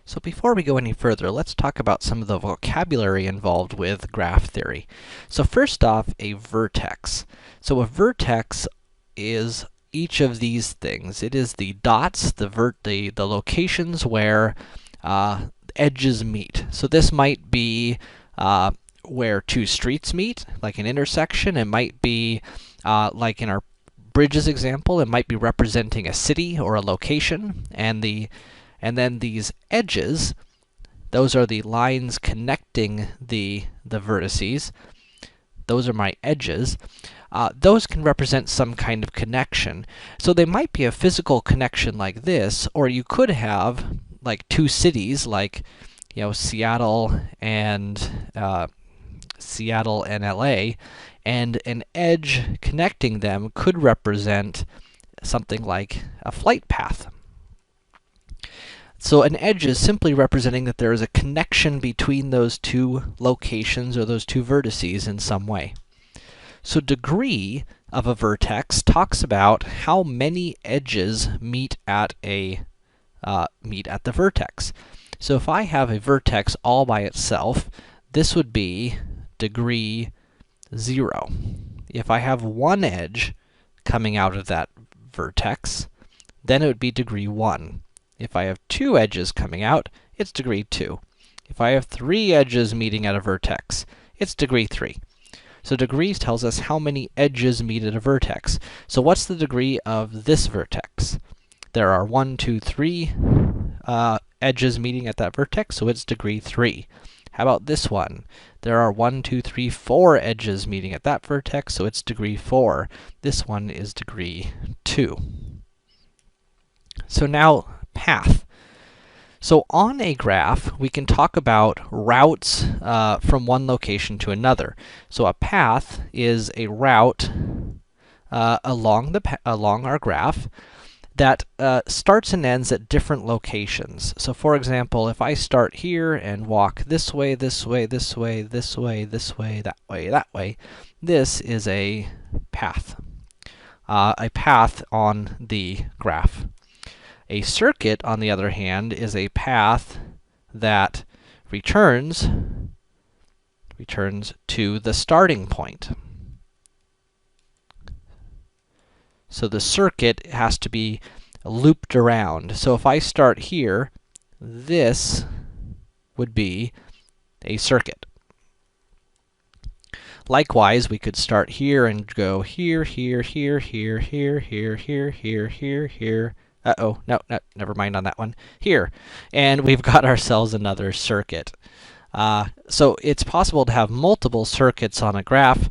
So before we go any further, let's talk about some of the vocabulary involved with graph theory. So first off, a vertex. So a vertex is each of these things. It is the dots, the locations where edges meet. So this might be where two streets meet, like an intersection. It might be, like in our bridges example, it might be representing a city or a location, and then these edges, those are the lines connecting the vertices. Those are my edges. Those can represent some kind of connection. So they might be a physical connection like this, or you could have like two cities, like Seattle and LA, and an edge connecting them could represent something like a flight path. So an edge is simply representing that there is a connection between those two locations or those two vertices in some way. So degree of a vertex talks about how many edges meet at the vertex. So if I have a vertex all by itself, this would be degree 0. If I have one edge coming out of that vertex, then it would be degree 1. If I have two edges coming out, it's degree 2. If I have 3 edges meeting at a vertex, it's degree 3. So degrees tells us how many edges meet at a vertex. So what's the degree of this vertex? There are 1, 2, 3 edges meeting at that vertex, so it's degree 3. How about this one? There are 1, 2, 3, 4 edges meeting at that vertex, so it's degree 4. This one is degree 2. So now, path. So on a graph, we can talk about routes from one location to another. So a path is a route along our graph that starts and ends at different locations. So for example, if I start here and walk this way, this way, this way, this way, this way, that way, that way, this is a path on the graph. A circuit, on the other hand, is a path that returns to the starting point. So the circuit has to be looped around. So if I start here, this would be a circuit. Likewise, we could start here and go here, here, here, here, here, here, here, here, here, here. Uh-oh, no, never mind on that one. Here. And we've got ourselves another circuit. So it's possible to have multiple circuits on a graph,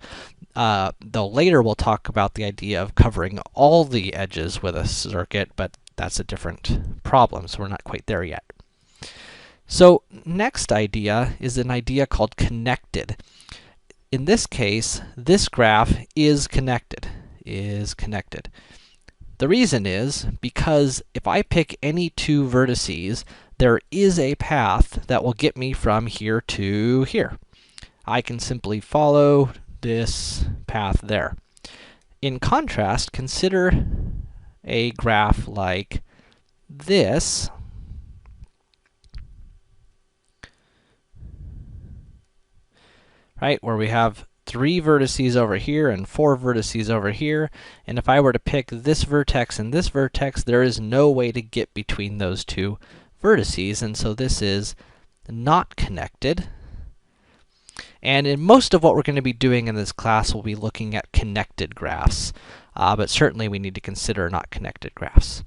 though later we'll talk about the idea of covering all the edges with a circuit, but that's a different problem, so we're not quite there yet. So next idea is an idea called connected. In this case, this graph is connected. The reason is because if I pick any two vertices, there is a path that will get me from here to here. I can simply follow this path there. In contrast, consider a graph like this, right, where we have 3 vertices over here and 4 vertices over here, and if I were to pick this vertex and this vertex, there is no way to get between those two vertices, and so this is not connected. And in most of what we're going to be doing in this class, we'll be looking at connected graphs, but certainly we need to consider not connected graphs.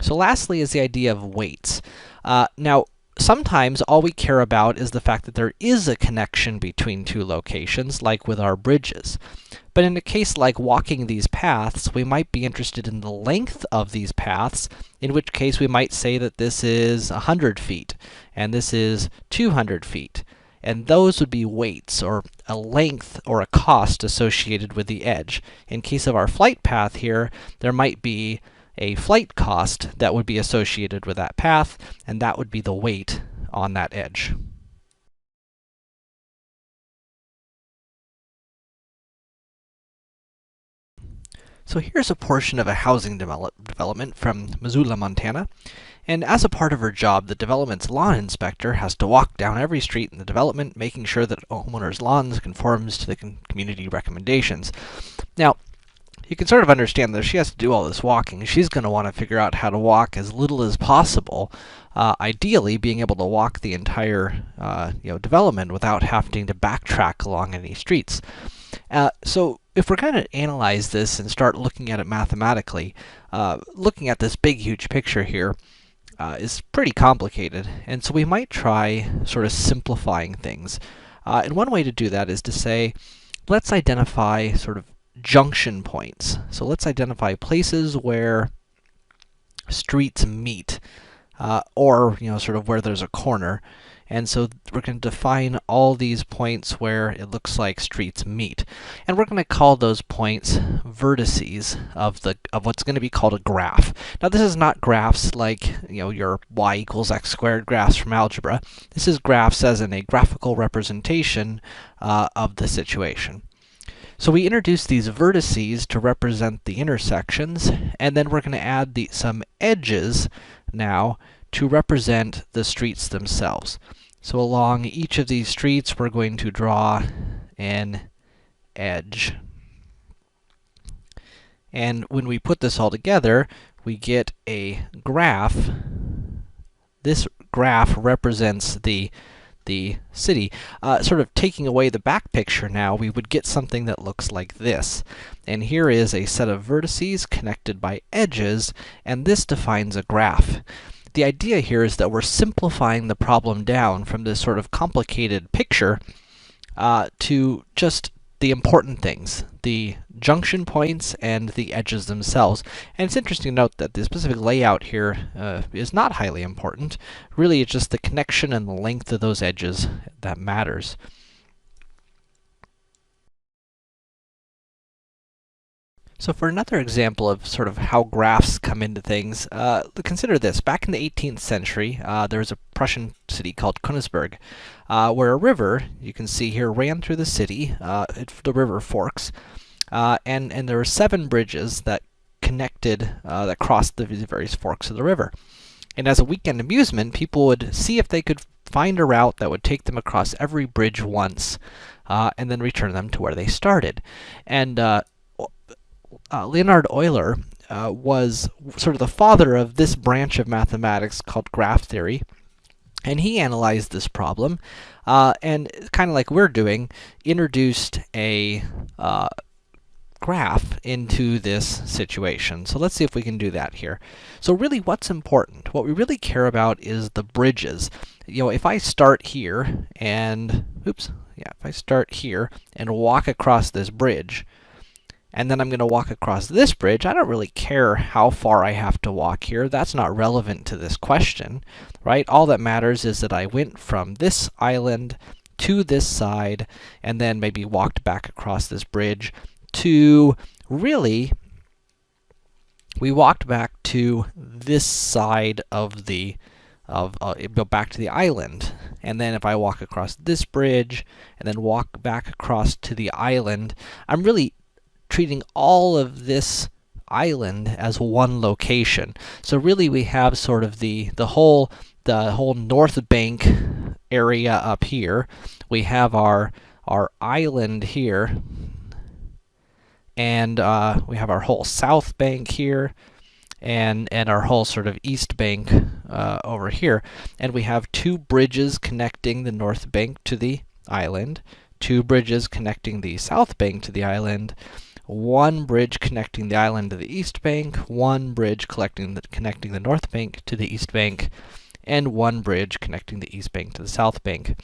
So lastly is the idea of weights. Now, sometimes all we care about is the fact that there is a connection between two locations, like with our bridges. But in a case like walking these paths, we might be interested in the length of these paths, in which case we might say that this is 100 feet, and this is 200 feet. And those would be weights, or a length or a cost associated with the edge. In case of our flight path here, there might be a flight cost that would be associated with that path, and that would be the weight on that edge. So here's a portion of a housing development from Missoula, Montana. And as a part of her job, the development's lawn inspector has to walk down every street in the development, making sure that a homeowner's lawns conforms to the community recommendations. Now, you can sort of understand that if she has to do all this walking, she's going to want to figure out how to walk as little as possible, ideally being able to walk the entire development without having to backtrack along any streets. So if we're going to analyze this and start looking at it mathematically, looking at this big, huge picture here is pretty complicated, and so we might try sort of simplifying things. And one way to do that is to say, let's identify sort of junction points. So let's identify places where streets meet, or sort of where there's a corner. And so we're going to define all these points where it looks like streets meet. And we're going to call those points vertices of what's going to be called a graph. Now this is not graphs like your y equals x squared graphs from algebra. This is graphs as in a graphical representation of the situation. So we introduce these vertices to represent the intersections, and then we're going to add some edges now to represent the streets themselves. So along each of these streets, we're going to draw an edge. And when we put this all together, we get a graph. This graph represents the city. Sort of taking away the back picture now, we would get something that looks like this. And here is a set of vertices connected by edges, and this defines a graph. The idea here is that we're simplifying the problem down from this sort of complicated picture to just the important things, the junction points and the edges themselves. And it's interesting to note that the specific layout here is not highly important. Really, it's just the connection and the length of those edges that matters. So for another example of sort of how graphs come into things, consider this. Back in the 18th century, there was a Prussian city called Königsberg, where a river, you can see here, ran through the city. The river forks, and there were 7 bridges that connected, that crossed the various forks of the river. And as a weekend amusement, people would see if they could find a route that would take them across every bridge once, and then return them to where they started. And Leonhard Euler was sort of the father of this branch of mathematics called graph theory, and he analyzed this problem, and kind of like we're doing, introduced a graph into this situation. So let's see if we can do that here. So really, what's important? What we really care about is the bridges. If I start here and, if I start here and walk across this bridge, and then I'm going to walk across this bridge, I don't really care how far I have to walk here. That's not relevant to this question, right? All that matters is that I went from this island to this side, and then maybe walked back across this bridge to, really, we walked back to this side of the, go back to the island. And then if I walk across this bridge, and then walk back across to the island, I'm really treating all of this island as one location. So really, we have sort of the whole north bank area up here. We have our island here, and we have our whole south bank here, and our whole sort of east bank over here. And we have 2 bridges connecting the north bank to the island, 2 bridges connecting the south bank to the island, 1 bridge connecting the island to the east bank, 1 bridge connecting the north bank to the east bank, and 1 bridge connecting the east bank to the south bank.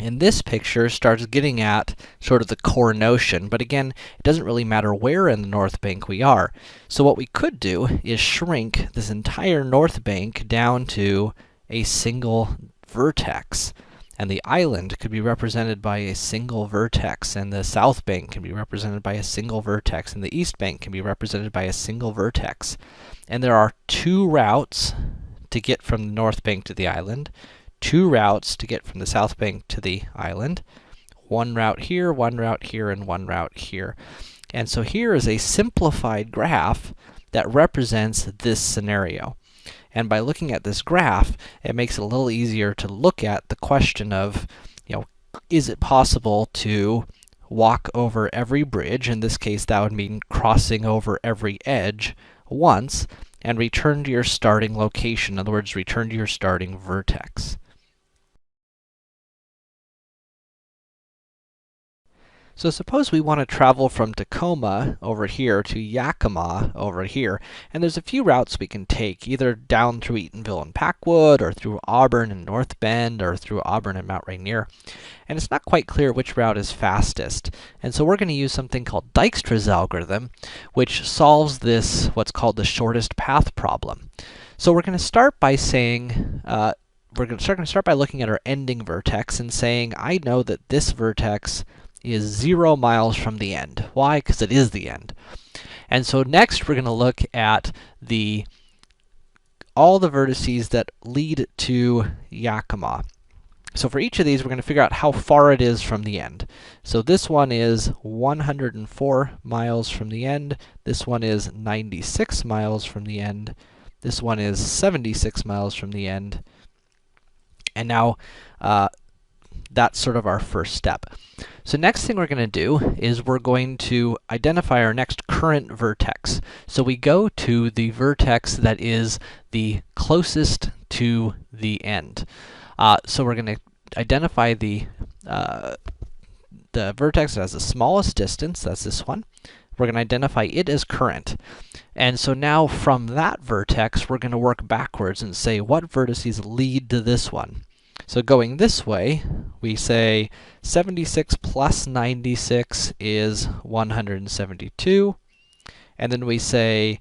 And this picture starts getting at sort of the core notion, but again, it doesn't really matter where in the north bank we are. So what we could do is shrink this entire north bank down to a single vertex. And the island could be represented by a single vertex, and the south bank can be represented by a single vertex, and the east bank can be represented by a single vertex. And there are 2 routes to get from the north bank to the island, 2 routes to get from the south bank to the island, 1 route here, 1 route here, and 1 route here. And so here is a simplified graph that represents this scenario. And by looking at this graph, it makes it a little easier to look at the question of, is it possible to walk over every bridge? In this case, that would mean crossing over every edge once, and return to your starting location. In other words, return to your starting vertex. So suppose we want to travel from Tacoma over here to Yakima over here, and there's a few routes we can take, either down through Eatonville and Packwood, or through Auburn and North Bend, or through Auburn and Mount Rainier. And it's not quite clear which route is fastest. And so we're going to use something called Dijkstra's algorithm, which solves this, what's called the shortest path problem. So we're going to start by saying, we're going to start by looking at our ending vertex and saying, I know that this vertex is 0 miles from the end. Why? Because it is the end. And so next we're going to look at all the vertices that lead to Yakima. So for each of these, we're going to figure out how far it is from the end. So this one is 104 miles from the end. This one is 96 miles from the end. This one is 76 miles from the end. And now, that's sort of our first step. So next thing we're going to do is we're going to identify our next current vertex. So we go to the vertex that is the closest to the end. So we're going to identify the vertex that has the smallest distance. That's this one. We're going to identify it as current. And so now from that vertex, we're going to work backwards and say what vertices lead to this one. So going this way, we say 76 plus 96 is 172. And then we say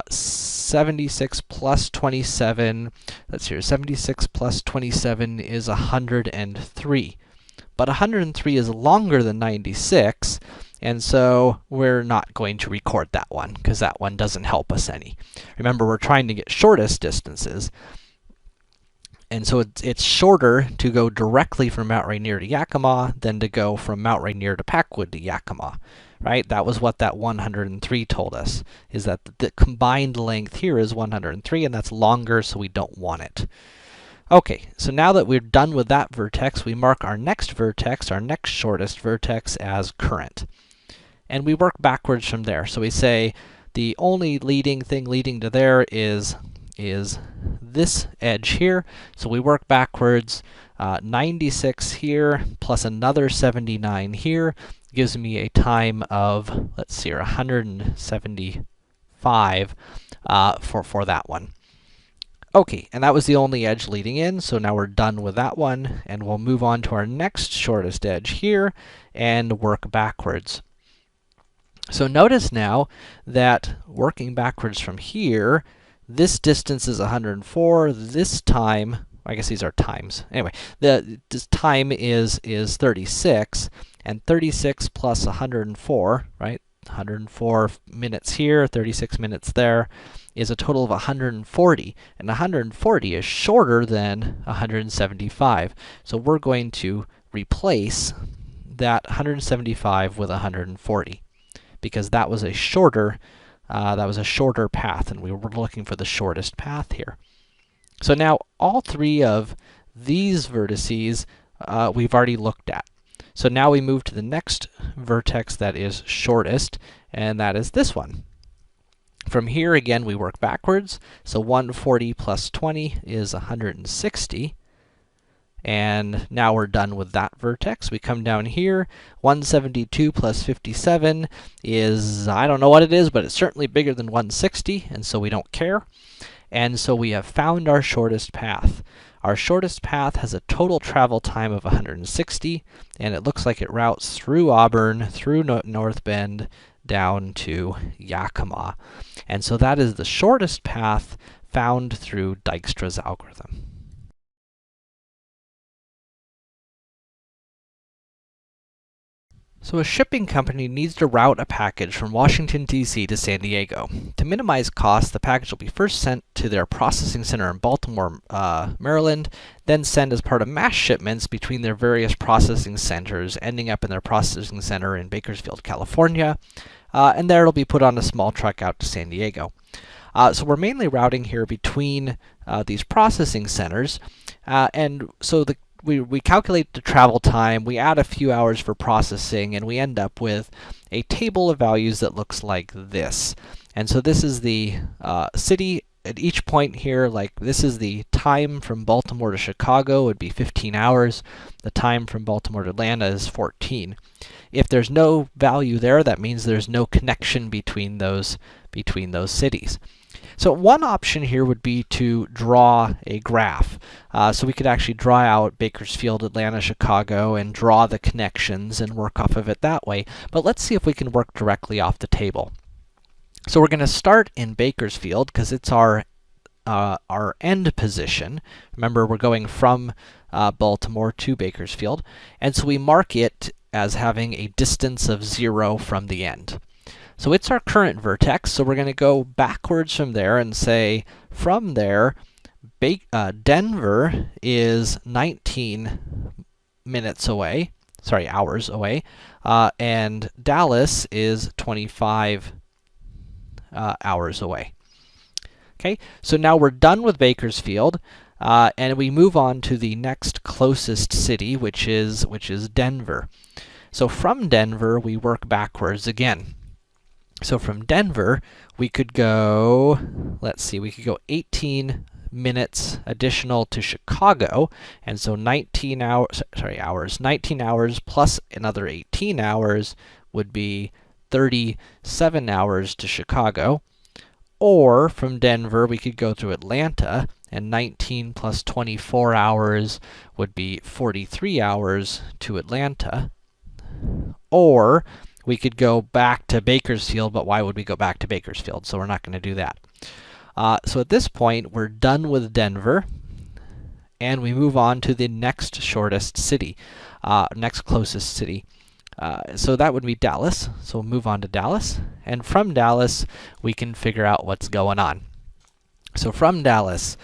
76 plus 27, let's see here, 76 plus 27 is 103. But 103 is longer than 96, and so we're not going to record that one, because that one doesn't help us any. Remember, we're trying to get shortest distances. And so it's shorter to go directly from Mount Rainier to Yakima than to go from Mount Rainier to Packwood to Yakima, right? That was what that 103 told us, is that the combined length here is 103, and that's longer, so we don't want it. Okay, so now that we're done with that vertex, we mark our next vertex, our next shortest vertex, as current. And we work backwards from there. So we say the only leading thing leading to there is this edge here. So we work backwards. 96 here plus another 79 here gives me a time of, let's see here, 175 for that one. Okay, and that was the only edge leading in, so now we're done with that one, and we'll move on to our next shortest edge here and work backwards. So notice now that working backwards from here, this distance is 104, this time, I guess these are times. Anyway, this time is 36, and 36 plus 104, right? 104 minutes here, 36 minutes there, is a total of 140. And 140 is shorter than 175. So we're going to replace that 175 with 140, because that was a shorter path, and we were looking for the shortest path here. So now all three of these vertices we've already looked at. So now we move to the next vertex that is shortest, and that is this one. From here, again, we work backwards. So 140 plus 20 is 160. And now we're done with that vertex. We come down here. 172 plus 57 is, I don't know what it is, but it's certainly bigger than 160, and so we don't care. And so we have found our shortest path. Our shortest path has a total travel time of 160, and it looks like it routes through Auburn, through North Bend, down to Yakima. And so that is the shortest path found through Dijkstra's algorithm. So a shipping company needs to route a package from Washington, D.C. to San Diego. To minimize costs, the package will be first sent to their processing center in Baltimore, Maryland, then sent as part of mass shipments between their various processing centers, ending up in their processing center in Bakersfield, California, and there it'll be put on a small truck out to San Diego. So we're mainly routing here between these processing centers, and so we calculate the travel time, we add a few hours for processing, and we end up with a table of values that looks like this. And so this is the city at each point here. Like, this is the time from Baltimore to Chicago would be 15 hours. The time from Baltimore to Atlanta is 14. If there's no value there, that means there's no connection between those cities. So one option here would be to draw a graph. So we could actually draw out Bakersfield, Atlanta, Chicago, and draw the connections and work off of it that way. But let's see if we can work directly off the table. So we're going to start in Bakersfield because it's our end position. Remember, we're going from Baltimore to Bakersfield, and so we mark it as having a distance of 0 from the end. So it's our current vertex, so we're going to go backwards from there and say, from there, Denver is 19 minutes away, sorry, hours away, and Dallas is 25 hours away. Okay, so now we're done with Bakersfield, and we move on to the next closest city, which is Denver. So from Denver, we work backwards again. So from Denver, we could go, let's see, we could go 18 minutes additional to Chicago, and so 19 hours plus another 18 hours would be 37 hours to Chicago. Or from Denver, we could go to Atlanta, and 19 plus 24 hours would be 43 hours to Atlanta. Or we could go back to Bakersfield, but why would we go back to Bakersfield? So we're not going to do that. So at this point, we're done with Denver, and we move on to the next shortest city, next closest city. So that would be Dallas. So we'll move on to Dallas, and from Dallas, we can figure out what's going on. So from Dallas,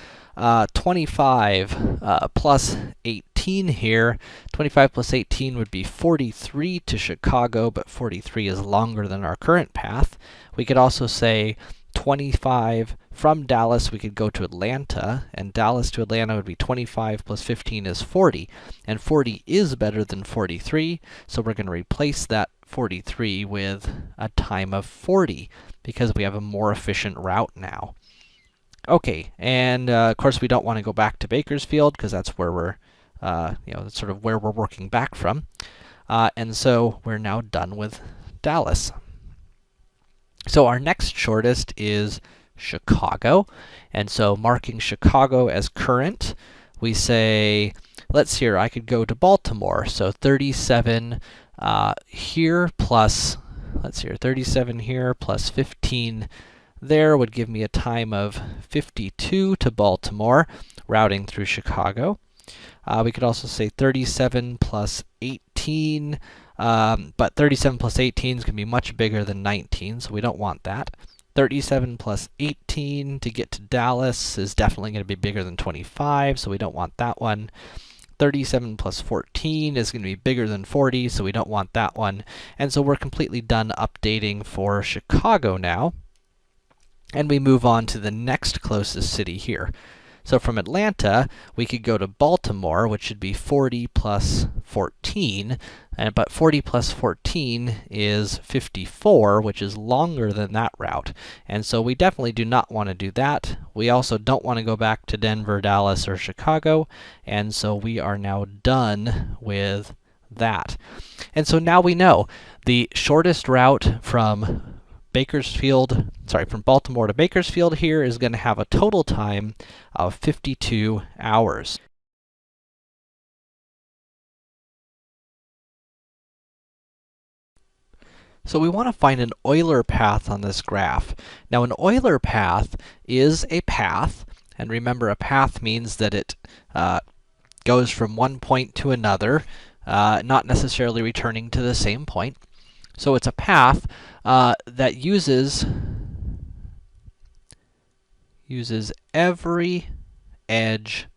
25 plus 18 here. 25 plus 18 would be 43 to Chicago, but 43 is longer than our current path. We could also say 25 from Dallas, we could go to Atlanta, and Dallas to Atlanta would be 25 plus 15 is 40, and 40 is better than 43, so we're going to replace that 43 with a time of 40, because we have a more efficient route now. Okay, and of course we don't want to go back to Bakersfield, because that's where we're, that's sort of where we're working back from. And so we're now done with Dallas. So our next shortest is Chicago, and so marking Chicago as current, we say, let's see here, I could go to Baltimore, so 37 here plus, let's see here, 37 here plus 15 there would give me a time of 52 to Baltimore, routing through Chicago. We could also say 37 plus 18, but 37 plus 18 is going to be much bigger than 19, so we don't want that. 37 plus 18 to get to Dallas is definitely going to be bigger than 25, so we don't want that one. 37 plus 14 is going to be bigger than 40, so we don't want that one. And so we're completely done updating for Chicago now. And we move on to the next closest city here. So from Atlanta, we could go to Baltimore, which should be 40 plus 14, but 40 plus 14 is 54, which is longer than that route. And so we definitely do not want to do that. We also don't want to go back to Denver, Dallas, or Chicago, and so we are now done with that. And so now we know the shortest route from Baltimore to Bakersfield here is going to have a total time of 52 hours. So we want to find an Euler path on this graph. Now, an Euler path is a path, and remember, a path means that it goes from one point to another, not necessarily returning to the same point. So it's a path that uses every edge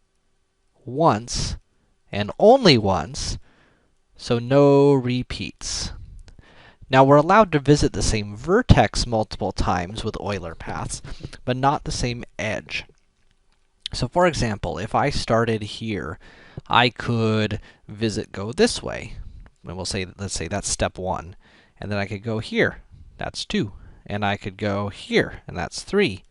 once and only once, so no repeats. Now, we're allowed to visit the same vertex multiple times with Euler paths, but not the same edge. So for example, if I started here, I could go this way. And let's say that's step 1. And then I could go here. That's 2. And I could go here, and that's 3.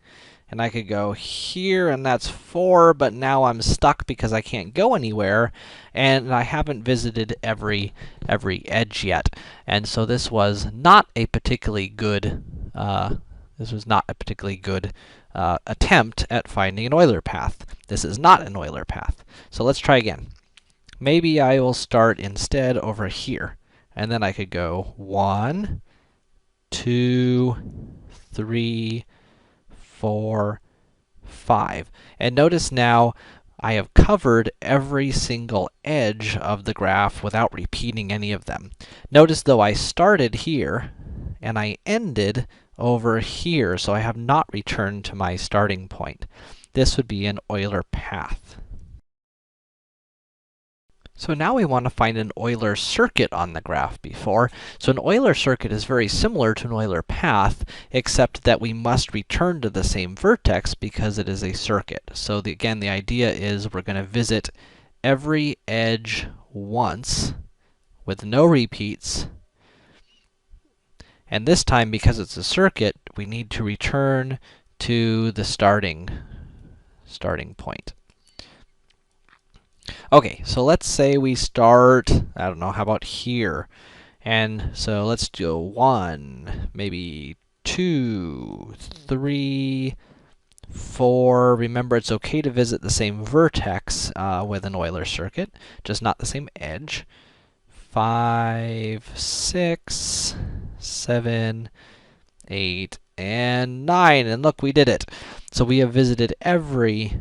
And I could go here, and that's 4, but now I'm stuck because I can't go anywhere, and I haven't visited every edge yet. And so this was not a particularly good attempt at finding an Euler path. This is not an Euler path. So let's try again. Maybe I will start instead over here, and then I could go 1, 2, 3, 4, 5. And notice now I have covered every single edge of the graph without repeating any of them. Notice though I started here and I ended over here, so I have not returned to my starting point. This would be an Euler path. So now we want to find an Euler circuit on the graph before. So an Euler circuit is very similar to an Euler path, except that we must return to the same vertex because it is a circuit. So again, the idea is we're going to visit every edge once with no repeats. And this time, because it's a circuit, we need to return to the starting point. Okay, so let's say we start, I don't know, how about here? And so let's do 1, maybe 2, 3, 4. Remember, it's okay to visit the same vertex with an Euler circuit, just not the same edge. 5, 6, 7, 8, and 9. And look, we did it. So we have visited every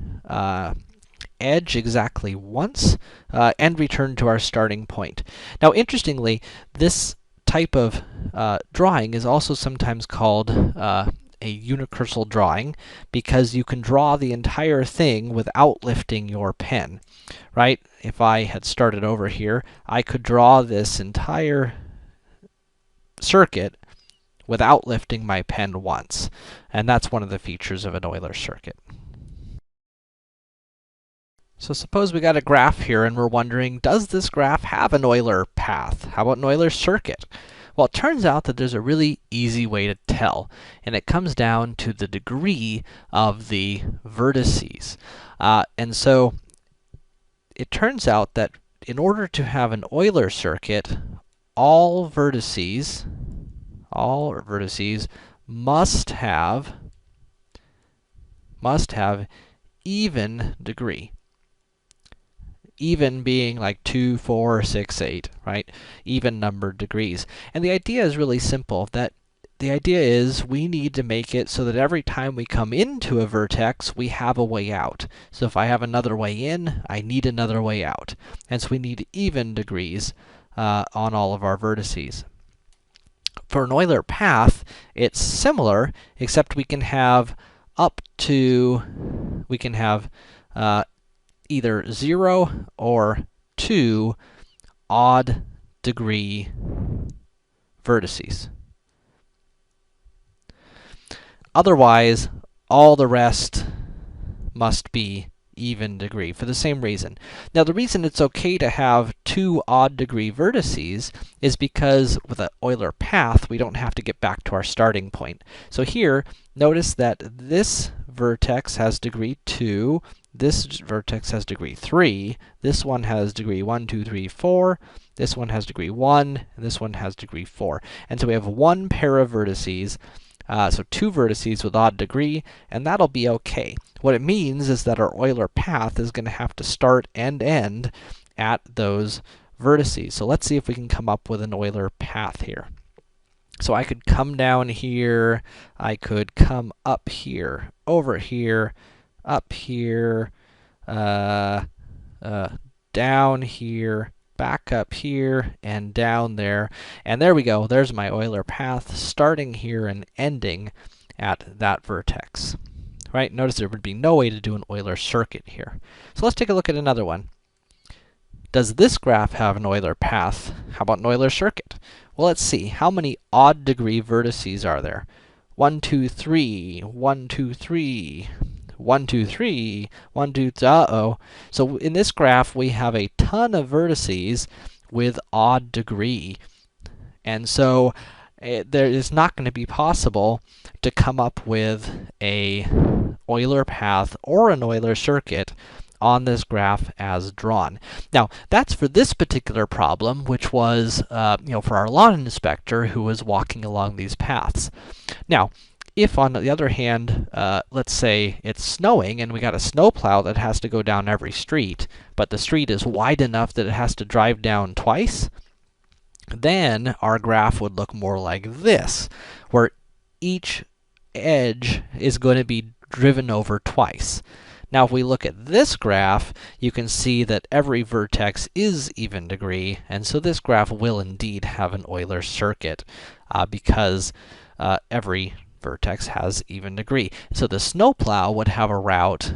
edge exactly once, and returned to our starting point. Now, interestingly, this type of drawing is also sometimes called a unicursal drawing, because you can draw the entire thing without lifting your pen, right? If I had started over here, I could draw this entire circuit without lifting my pen once. And that's one of the features of an Euler circuit. So suppose we got a graph here and we're wondering, does this graph have an Euler path? How about an Euler circuit? Well, it turns out that there's a really easy way to tell, and it comes down to the degree of the vertices. And so it turns out that in order to have an Euler circuit, all vertices must have even degree. Even being like 2, 4, 6, 8, right? Even numbered degrees. And the idea is really simple, that the idea is we need to make it so that every time we come into a vertex, we have a way out. So if I have another way in, I need another way out. And so we need even degrees on all of our vertices. For an Euler path, it's similar, except we can have either 0 or 2 odd degree vertices. Otherwise, all the rest must be even degree for the same reason. Now, the reason it's okay to have 2 odd degree vertices is because with an Euler path, we don't have to get back to our starting point. So here, notice that this vertex has degree 2, this vertex has degree 3, this one has degree 1, 2, 3, 4, this one has degree 1, and this one has degree 4. And so we have one pair of vertices, so 2 vertices with odd degree, and that'll be okay. What it means is that our Euler path is going to have to start and end at those vertices. So let's see if we can come up with an Euler path here. So I could come down here, I could come up here, over here, up here, down here, back up here, and down there. And there we go. There's my Euler path, starting here and ending at that vertex. Right? Notice there would be no way to do an Euler circuit here. So let's take a look at another one. does this graph have an Euler path? How about an Euler circuit? Well, let's see. How many odd degree vertices are there? 1, 2, 3, 1, 2, 3, 1, 2, 3, 1, 2, uh-oh. So in this graph, we have a ton of vertices with odd degree. And so there is not going to be possible to come up with a Euler path or an Euler circuit on this graph as drawn. Now, that's for this particular problem, which was, for our lawn inspector who was walking along these paths. Now, if, on the other hand, let's say it's snowing and we got a snowplow that has to go down every street, but the street is wide enough that it has to drive down twice, then our graph would look more like this, where each edge is going to be driven over twice. Now, if we look at this graph, you can see that every vertex is even degree, and so this graph will indeed have an Euler circuit, because every vertex has even degree. So the snowplow would have a route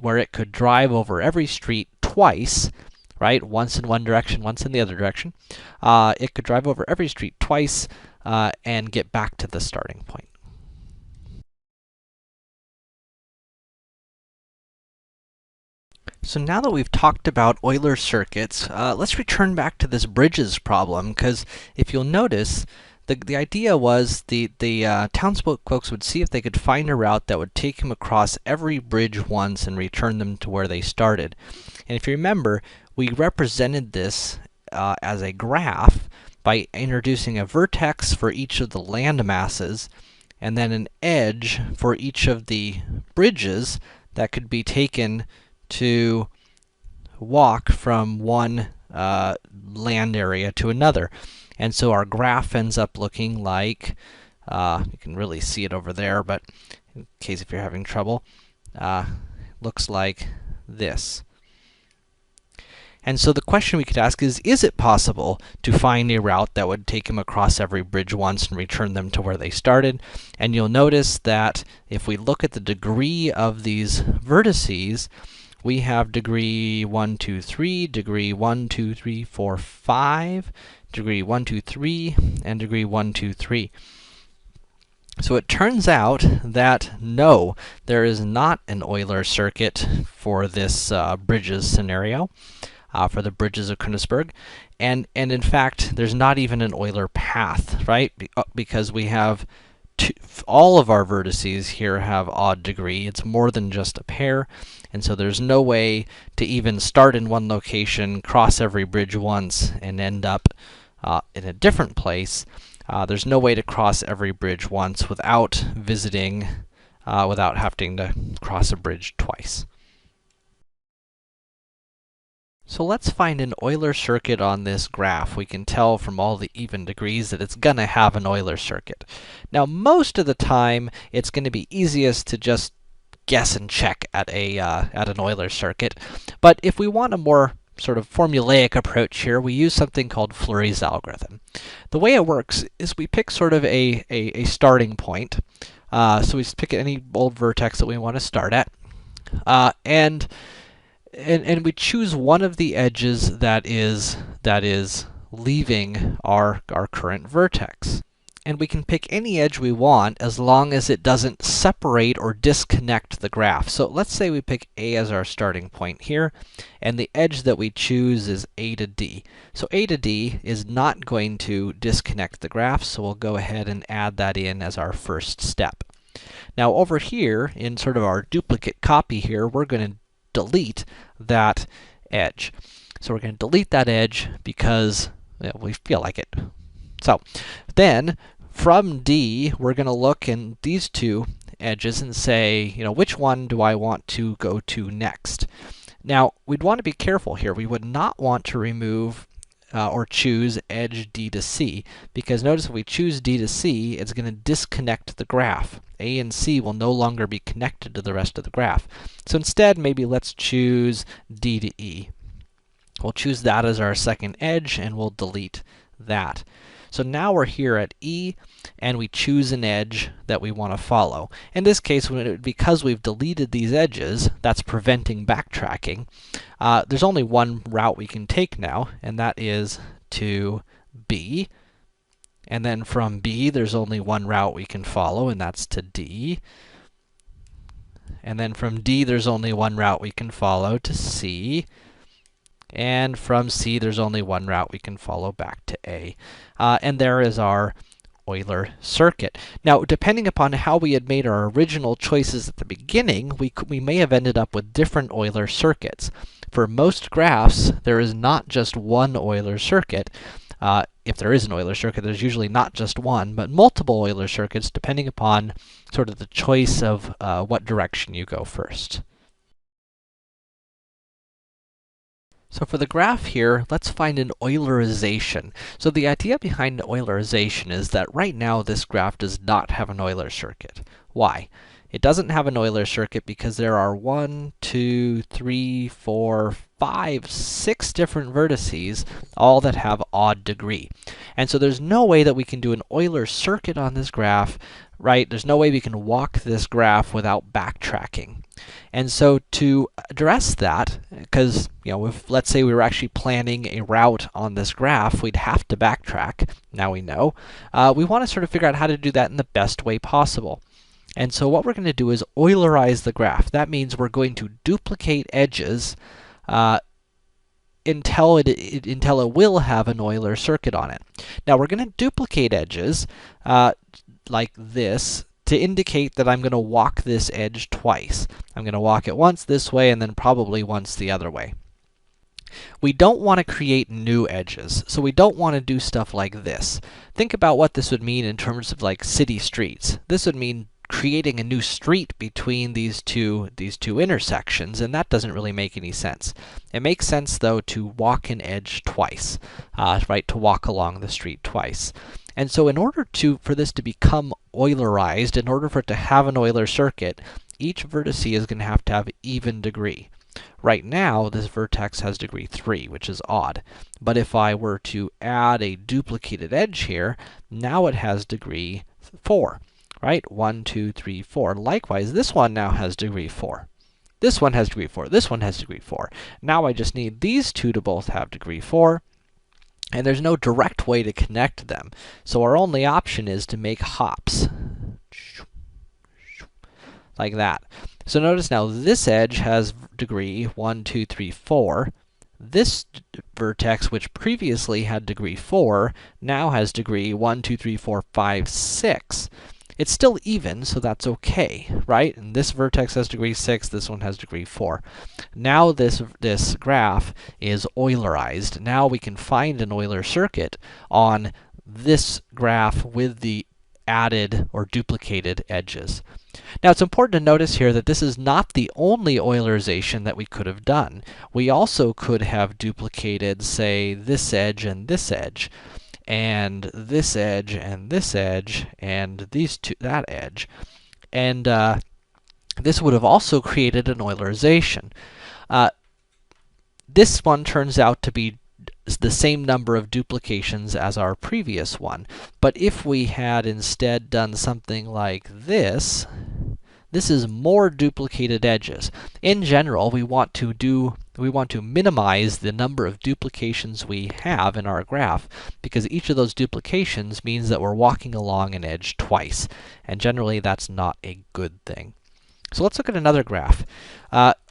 where it could drive over every street twice, right? Once in one direction, once in the other direction. It could drive over every street twice, and get back to the starting point. So now that we've talked about Euler circuits, let's return back to this bridges problem, because if you'll notice, the idea was the townsfolk folks would see if they could find a route that would take them across every bridge once and return them to where they started. And if you remember, we represented this as a graph by introducing a vertex for each of the land masses, and then an edge for each of the bridges that could be taken to walk from one land area to another. And so our graph ends up looking like, you can really see it over there, but in case if you're having trouble, looks like this. And so the question we could ask is it possible to find a route that would take them across every bridge once and return them to where they started? And you'll notice that if we look at the degree of these vertices, we have degree 1, 2, 3, degree 1, 2, 3, 4, 5, degree 1, 2, 3, and degree 1, 2, 3. So it turns out that no, there is not an Euler circuit for this bridges scenario, for the bridges of Kruskal, and in fact, there's not even an Euler path, right? Because we have all of our vertices here have odd degree. It's more than just a pair, and so there's no way to even start in one location, cross every bridge once, and end up in a different place. There's no way to cross every bridge once without visiting, without having to cross a bridge twice. So let's find an Euler circuit on this graph. We can tell from all the even degrees that it's going to have an Euler circuit. Now, most of the time, it's going to be easiest to just guess and check at an Euler circuit. But if we want a more sort of formulaic approach here, we use something called Fleury's algorithm. The way it works is we pick sort of a starting point. So we just pick any old vertex that we want to start at, and we choose one of the edges that is leaving our current vertex. And we can pick any edge we want as long as it doesn't separate or disconnect the graph. So let's say we pick A as our starting point here, and the edge that we choose is A to D. So A to D is not going to disconnect the graph, so we'll go ahead and add that in as our first step. Now over here, in sort of our duplicate copy here, we're going to delete that edge. So we're going to delete that edge because we feel like it. So then, from D, we're going to look in these two edges and say, which one do I want to go to next? Now, we'd want to be careful here. We would not want to remove or choose edge D to C, because notice if we choose D to C, it's going to disconnect the graph. A and C will no longer be connected to the rest of the graph. So instead, maybe let's choose D to E. We'll choose that as our second edge, and we'll delete that. So now we're here at E, and we choose an edge that we want to follow. In this case, because we've deleted these edges, that's preventing backtracking. There's only one route we can take now, and that is to B. And then from B, there's only one route we can follow, and that's to D. And then from D, there's only one route we can follow, to C. And from C, there's only one route we can follow back to A. And there is our Euler circuit. Now, depending upon how we had made our original choices at the beginning, we may have ended up with different Euler circuits. For most graphs, there is not just one Euler circuit. If there is an Euler circuit, there's usually not just one, but multiple Euler circuits, depending upon sort of the choice of what direction you go first. So for the graph here, let's find an Eulerization. So the idea behind Eulerization is that right now this graph does not have an Euler circuit. Why? It doesn't have an Euler circuit because there are 1, 2, 3, 4, 5, 6 different vertices, all that have odd degree. And so there's no way that we can do an Euler circuit on this graph, right? There's no way we can walk this graph without backtracking. And so to address that, because, if, let's say we were actually planning a route on this graph, we'd have to backtrack, now we know. We want to sort of figure out how to do that in the best way possible. And so what we're going to do is Eulerize the graph. That means we're going to duplicate edges until it will have an Euler circuit on it. Now we're going to duplicate edges like this to indicate that I'm going to walk this edge twice. I'm going to walk it once this way and then probably once the other way. We don't want to create new edges, so we don't want to do stuff like this. Think about what this would mean in terms of like city streets. This would mean creating a new street between these two intersections, and that doesn't really make any sense. It makes sense, though, to walk an edge twice, right? To walk along the street twice. And so in order for this to become Eulerized, in order for it to have an Euler circuit, each vertex is going to have even degree. Right now, this vertex has degree 3, which is odd. But if I were to add a duplicated edge here, now it has degree 4. Right? 1, 2, 3, 4. Likewise, this one now has degree 4. This one has degree 4. This one has degree 4. Now I just need these two to both have degree 4. And there's no direct way to connect them. So our only option is to make hops. Like that. So notice now, this edge has degree 1, 2, 3, 4. This vertex, which previously had degree 4, now has degree 1, 2, 3, 4, 5, 6. It's still even, so that's okay, right? And this vertex has degree 6, this one has degree 4. Now this graph is Eulerized. Now we can find an Euler circuit on this graph with the added or duplicated edges. Now it's important to notice here that this is not the only Eulerization that we could have done. We also could have duplicated, say, this edge and this edge, and this edge and this edge, and that edge. And this would have also created an Eulerization. This one turns out to be the same number of duplications as our previous one. But if we had instead done something like this, this is more duplicated edges. In general, we want to minimize the number of duplications we have in our graph, because each of those duplications means that we're walking along an edge twice, and generally that's not a good thing. So let's look at another graph.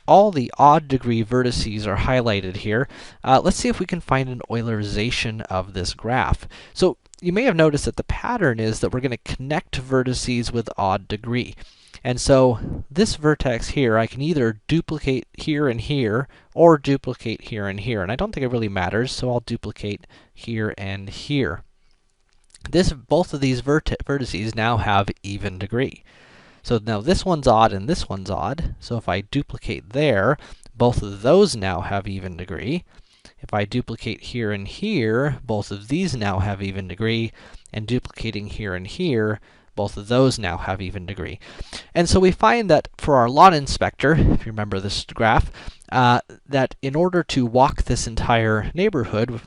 All the odd degree vertices are highlighted here. Let's see if we can find an Eulerization of this graph. So you may have noticed that the pattern is that we're going to connect vertices with odd degree. And so this vertex here, I can either duplicate here and here, or duplicate here and here. And I don't think it really matters, so I'll duplicate here and here. Both of these vertices now have even degree. So now this one's odd and this one's odd. So if I duplicate there, both of those now have even degree. If I duplicate here and here, both of these now have even degree. And duplicating here and here, both of those now have even degree. And so we find that for our lot inspector, if you remember this graph, that in order to walk this entire neighborhood,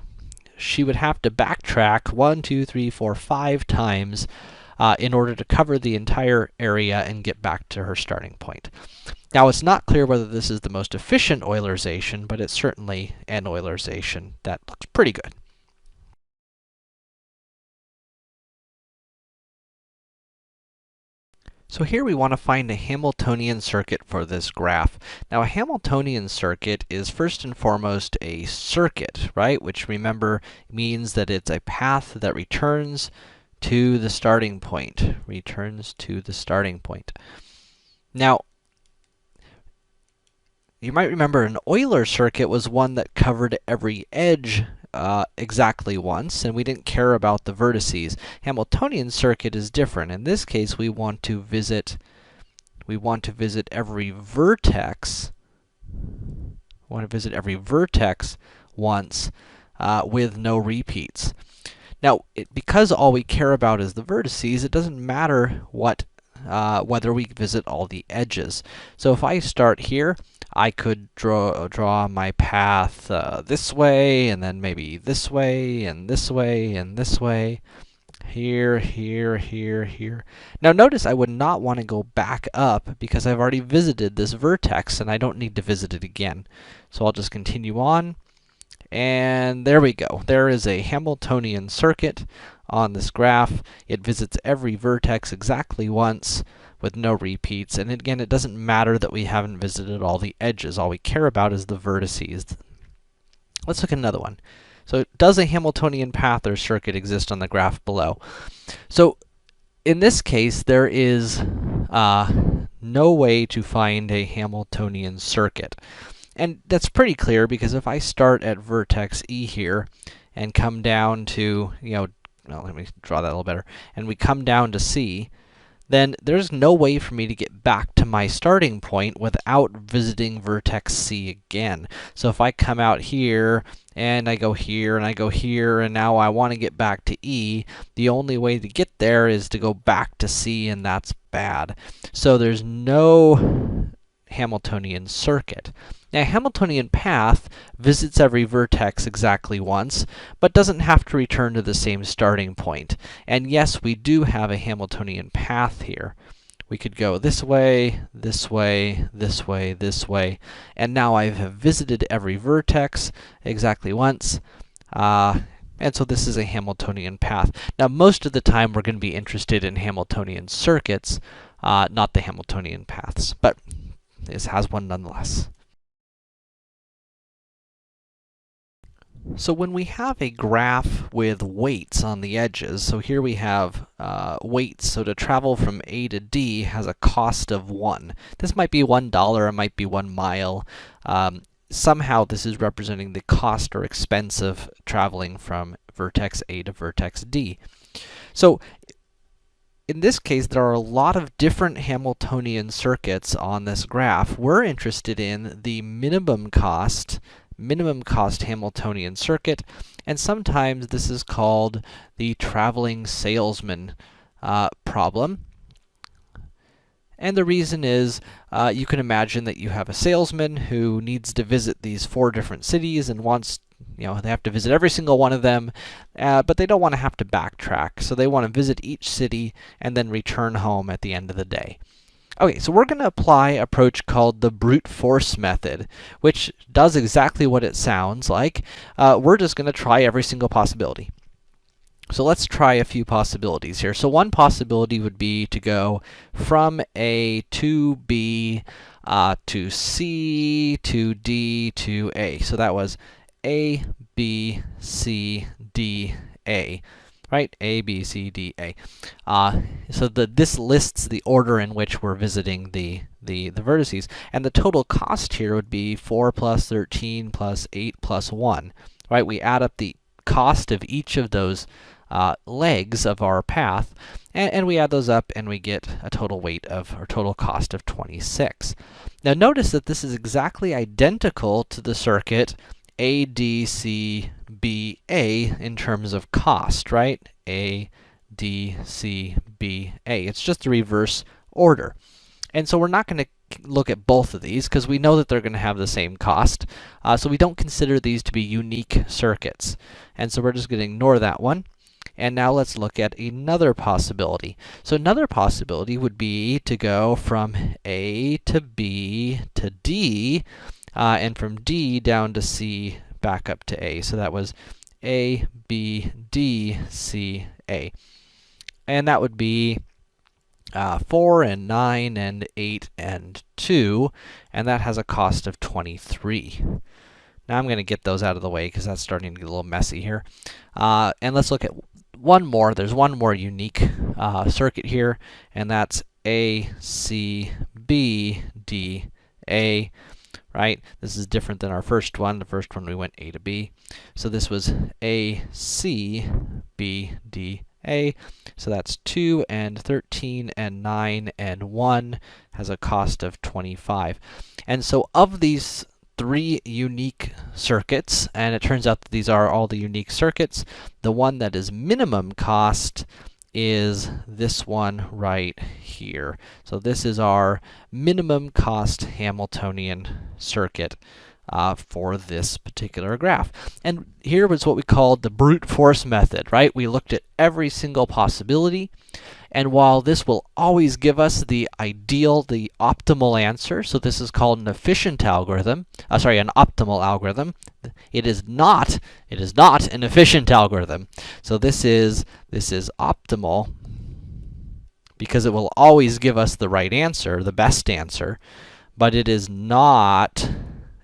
she would have to backtrack 1, 2, 3, 4, 5 times in order to cover the entire area and get back to her starting point. Now, it's not clear whether this is the most efficient Eulerization, but it's certainly an Eulerization that looks pretty good. So here we want to find a Hamiltonian circuit for this graph. Now, a Hamiltonian circuit is first and foremost a circuit, right? Which, remember, means that it's a path that returns to the starting point. Returns to the starting point. Now, you might remember an Euler circuit was one that covered every edge exactly once, and we didn't care about the vertices. Hamiltonian circuit is different. In this case, we want to visit every vertex. We want to visit every vertex once with no repeats. Now, because all we care about is the vertices, it doesn't matter whether we visit all the edges. So if I start here, I could draw my path this way, and then maybe this way, and this way, and this way. Here, here, here, here. Now notice I would not want to go back up because I've already visited this vertex, and I don't need to visit it again. So I'll just continue on, and there we go. There is a Hamiltonian circuit on this graph. It visits every vertex exactly once, with no repeats, and again, it doesn't matter that we haven't visited all the edges. All we care about is the vertices. Let's look at another one. So, does a Hamiltonian path or circuit exist on the graph below? So, in this case, there is no way to find a Hamiltonian circuit. And that's pretty clear, because if I start at vertex E here, and come down to, well, let me draw that a little better, and we come down to C, then there's no way for me to get back to my starting point without visiting vertex C again. So if I come out here, and I go here, and I go here, and now I want to get back to E, the only way to get there is to go back to C, and that's bad. So there's no Hamiltonian circuit. Now, a Hamiltonian path visits every vertex exactly once, but doesn't have to return to the same starting point. And yes, we do have a Hamiltonian path here. We could go this way, this way, this way, this way, and now I have visited every vertex exactly once. And so this is a Hamiltonian path. Now, most of the time we're going to be interested in Hamiltonian circuits, not the Hamiltonian paths, but this has one nonetheless. So when we have a graph with weights on the edges, so here we have weights, so to travel from A to D has a cost of 1. This might be $1, it might be 1 mile. Somehow this is representing the cost or expense of traveling from vertex A to vertex D. So in this case, there are a lot of different Hamiltonian circuits on this graph. We're interested in the minimum cost Hamiltonian circuit, and sometimes this is called the traveling salesman problem. And the reason is, you can imagine that you have a salesman who needs to visit these 4 different cities and wants, they have to visit every single one of them, but they don't want to have to backtrack. So they want to visit each city and then return home at the end of the day. Okay, so we're going to apply an approach called the brute force method, which does exactly what it sounds like. We're just going to try every single possibility. So let's try a few possibilities here. So one possibility would be to go from A to B to C to D to A. So that was A, B, C, D, A. Right? A, B, C, D, A. So this lists the order in which we're visiting the vertices. And the total cost here would be 4 plus 13 plus 8 plus 1. Right? We add up the cost of each of those legs of our path, and we add those up, and we get a total weight of, or total cost of 26. Now notice that this is exactly identical to the circuit A, D, C, B, A in terms of cost, right? A, D, C, B, A. It's just the reverse order. And so we're not going to look at both of these because we know that they're going to have the same cost. So we don't consider these to be unique circuits. And so we're just going to ignore that one. And now let's look at another possibility. So another possibility would be to go from A to B to D, and from D down to C back up to A. So that was A, B, D, C, A. And that would be 4 and 9 and 8 and 2, and that has a cost of 23. Now I'm going to get those out of the way because that's starting to get a little messy here. And let's look at one more. There's one more unique circuit here, and that's A, C, B, D, A, right? This is different than our first one. The first one we went A to B. So this was A, C, B, D, A. So that's 2 and 13 and 9 and 1 has a cost of 25. And so of these 3 unique circuits, and it turns out that these are all the unique circuits, the one that is minimum cost is this one right here. So this is our minimum cost Hamiltonian circuit for this particular graph. And here was what we called the brute force method, right? We looked at every single possibility, and while this will always give us the ideal, the optimal answer, so this is called an efficient algorithm, an optimal algorithm, it is not an efficient algorithm. So this is optimal because it will always give us the right answer, the best answer, but it is not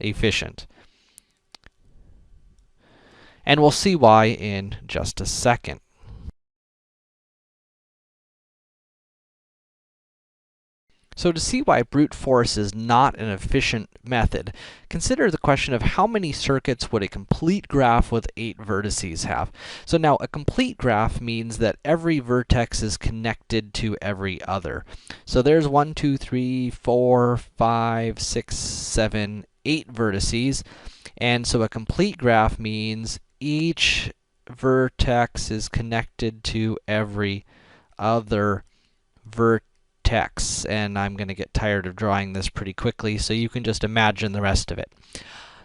efficient. And we'll see why in just a second. So to see why brute force is not an efficient method, consider the question of how many circuits would a complete graph with 8 vertices have? So now a complete graph means that every vertex is connected to every other. So there's 1, 2, 3, 4, 5, 6, 7, 8 vertices. And so a complete graph means each vertex is connected to every other vertex. And I'm going to get tired of drawing this pretty quickly, so you can just imagine the rest of it.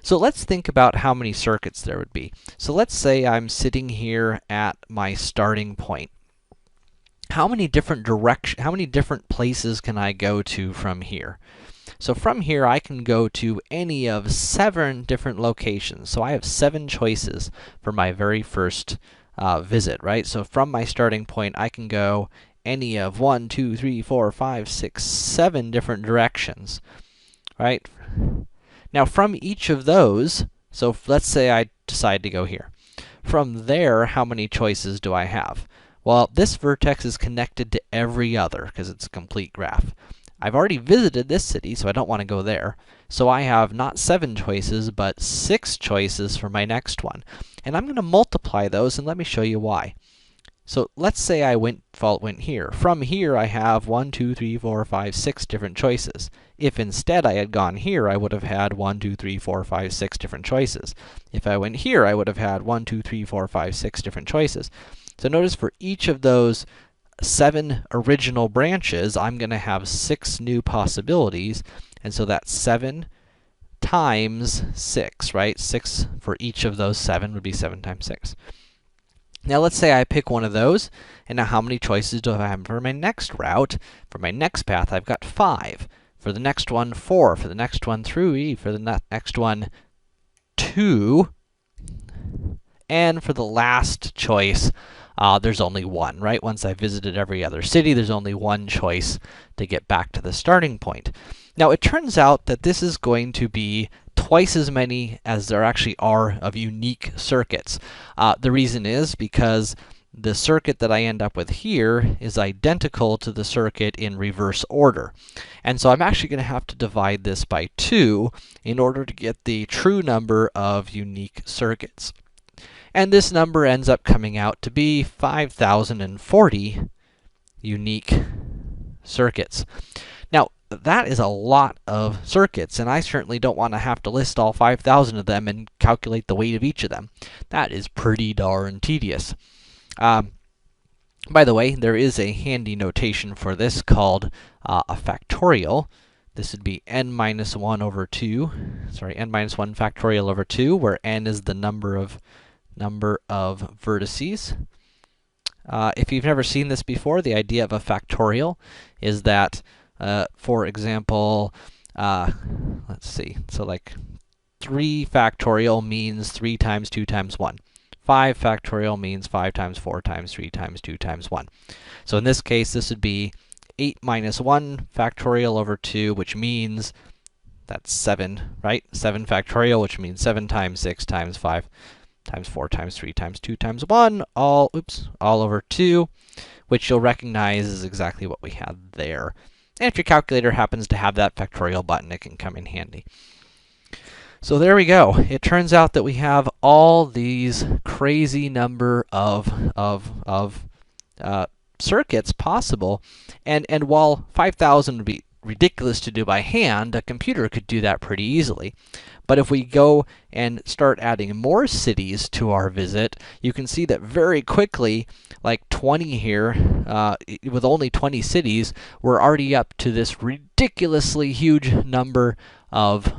So let's think about how many circuits there would be. So let's say I'm sitting here at my starting point. How many different places can I go to from here? So from here, I can go to any of 7 different locations. So I have 7 choices for my very first visit, right? So from my starting point, I can go any of 1, 2, 3, 4, 5, 6, 7 different directions, right? Now from each of those, so let's say I decide to go here. From there, how many choices do I have? Well, this vertex is connected to every other because it's a complete graph. I've already visited this city, so I don't want to go there. So I have not 7 choices, but 6 choices for my next one. And I'm going to multiply those, and let me show you why. So let's say I went here. From here, I have 1, 2, 3, 4, 5, 6 different choices. If instead I had gone here, I would have had 1, 2, 3, 4, 5, 6 different choices. If I went here, I would have had 1, 2, 3, 4, 5, 6 different choices. So notice for each of those 7 original branches, I'm going to have 6 new possibilities, and so that's 7 times 6, right? 6 for each of those 7 would be 7 times 6. Now let's say I pick one of those, and now how many choices do I have for my next route? For my next path, I've got 5. For the next one, 4. For the next one, 3. For the next one, 2. And for the last choice, there's only 1, right? Once I've visited every other city, there's only 1 choice to get back to the starting point. Now, it turns out that this is going to be twice as many as there actually are of unique circuits. The reason is because the circuit that I end up with here is identical to the circuit in reverse order. And so I'm actually going to have to divide this by 2 in order to get the true number of unique circuits. And this number ends up coming out to be 5,040 unique circuits. Now, that is a lot of circuits, and I certainly don't want to have to list all 5,000 of them and calculate the weight of each of them. That is pretty darn tedious. By the way, there is a handy notation for this called a factorial. This would be n minus 1 over 2. Sorry, n minus 1 factorial over 2, where n is the number of vertices. If you've never seen this before, the idea of a factorial is that, for example, let's see, so like 3 factorial means 3 times 2 times 1. 5 factorial means 5 times 4 times 3 times 2 times 1. So in this case, this would be 8 minus 1 factorial over 2, which means that's 7, right? 7 factorial, which means 7 times 6 times 5 times 4 times 3 times 2 times 1, all over 2, which you'll recognize is exactly what we had there. And if your calculator happens to have that factorial button, it can come in handy. So there we go. It turns out that we have all these crazy number of circuits possible, and while 5,000 would be ridiculous to do by hand, a computer could do that pretty easily. But if we go and start adding more cities to our visit, you can see that very quickly, like 20 here, with only 20 cities, we're already up to this ridiculously huge number of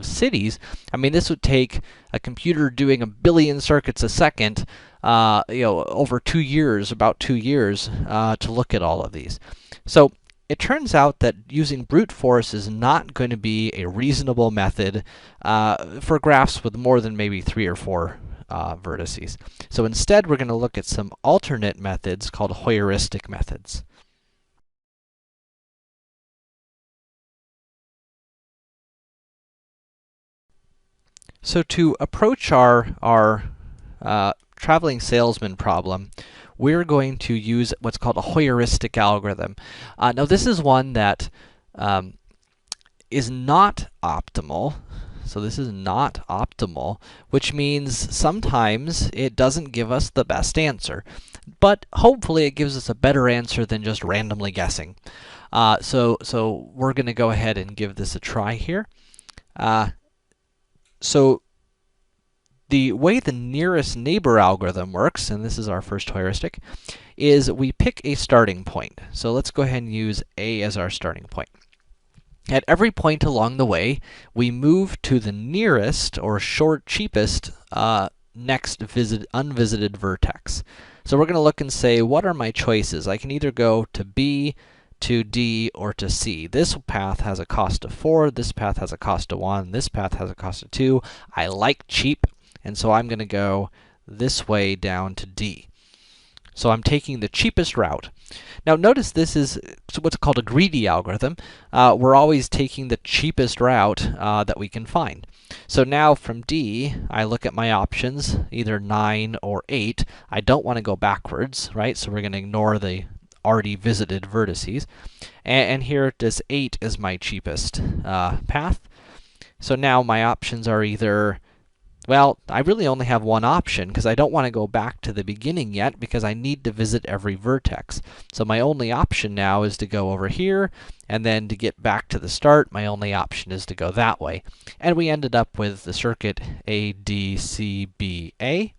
cities. I mean, this would take a computer doing 1 billion circuits a second, over 2 years, about 2 years, to look at all of these. So it turns out that using brute force is not going to be a reasonable method for graphs with more than maybe 3 or 4 vertices. So instead, we're going to look at some alternate methods called heuristic methods. So to approach our traveling salesman problem, we're going to use what's called a heuristic algorithm. Now, this is one that is not optimal. So this is not optimal, which means sometimes it doesn't give us the best answer. But hopefully it gives us a better answer than just randomly guessing. So we're going to go ahead and give this a try here. So the way the nearest neighbor algorithm works, and this is our first heuristic, is we pick a starting point. So let's go ahead and use A as our starting point. At every point along the way, we move to the nearest, or cheapest, next unvisited vertex. So we're going to look and say, what are my choices? I can either go to B, to D, or to C. This path has a cost of 4, this path has a cost of 1, this path has a cost of 2. I like cheap, and so I'm going to go this way down to D. So I'm taking the cheapest route. Now notice this is what's called a greedy algorithm. We're always taking the cheapest route that we can find. So now from D, I look at my options, either 9 or 8. I don't want to go backwards, right? So we're going to ignore the already visited vertices. And here this 8 is my cheapest path. So now my options are either, well, I really only have one option, because I don't want to go back to the beginning yet, because I need to visit every vertex. So my only option now is to go over here, and then to get back to the start, my only option is to go that way. And we ended up with the circuit ADCBA.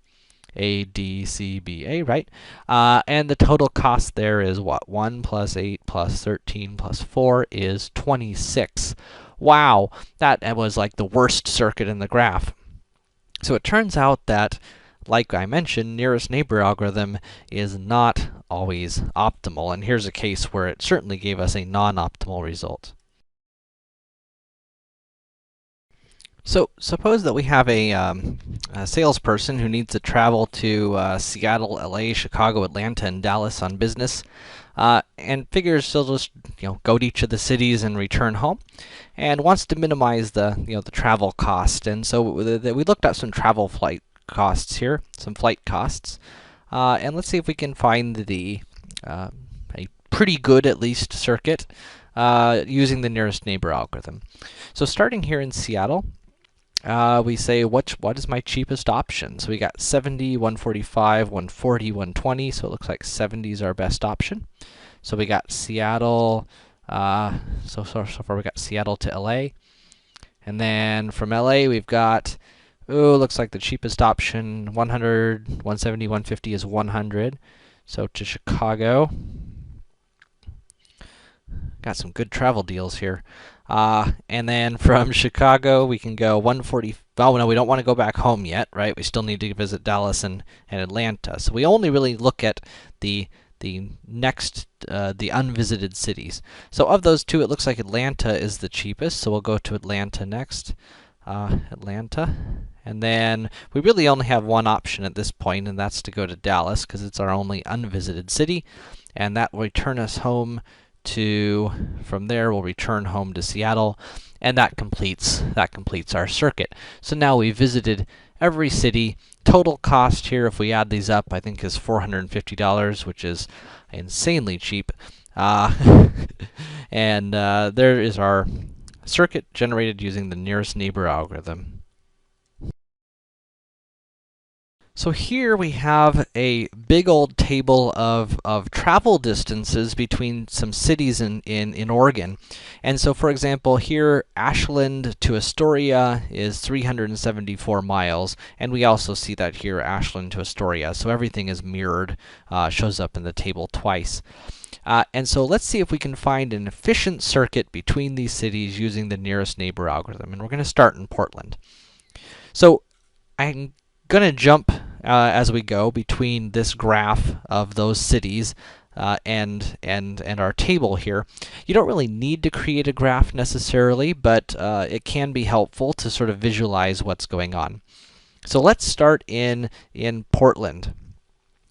ADCBA, right? And the total cost there is what? 1 plus 8 plus 13 plus 4 is 26. Wow, that was like the worst circuit in the graph. So it turns out that, like I mentioned, nearest neighbor algorithm is not always optimal. And here's a case where it certainly gave us a non-optimal result. So suppose that we have a salesperson who needs to travel to Seattle, LA, Chicago, Atlanta, and Dallas on business, and figures he'll just go to each of the cities and return home, and wants to minimize the the travel cost. And so we looked at some travel flight costs here, some flight costs, and let's see if we can find a pretty good, at least, circuit using the nearest neighbor algorithm. So starting here in Seattle, we say, what is my cheapest option? So we got 70, 145, 140, 120, so it looks like 70 is our best option. So we got Seattle, so far we got Seattle to LA. And then from LA we've got, looks like the cheapest option, 100, 170, 150 is 100. So to Chicago, Got some good travel deals here. And then from Chicago, we can go 140. Oh, no, we don't want to go back home yet, right? We still need to visit Dallas and Atlanta. So we only really look at the next, the unvisited cities. So of those two, it looks like Atlanta is the cheapest. So we'll go to Atlanta next. Atlanta. And then we really only have one option at this point, and that's to go to Dallas, because it's our only unvisited city. And that will return us home to, from there we'll return home to Seattle, and that completes our circuit. So now we've visited every city. Total cost here, if we add these up, I think is $450, which is insanely cheap. And there is our circuit generated using the nearest neighbor algorithm. So here we have a big old table of travel distances between some cities in Oregon. And so, for example, here Ashland to Astoria is 374 miles, and we also see that here, Ashland to Astoria. So everything is mirrored, shows up in the table twice. And so let's see if we can find an efficient circuit between these cities using the nearest neighbor algorithm. And we're going to start in Portland. So I'm going to jump as we go between this graph of those cities and our table here. You don't really need to create a graph necessarily, but it can be helpful to sort of visualize what's going on. So let's start in Portland.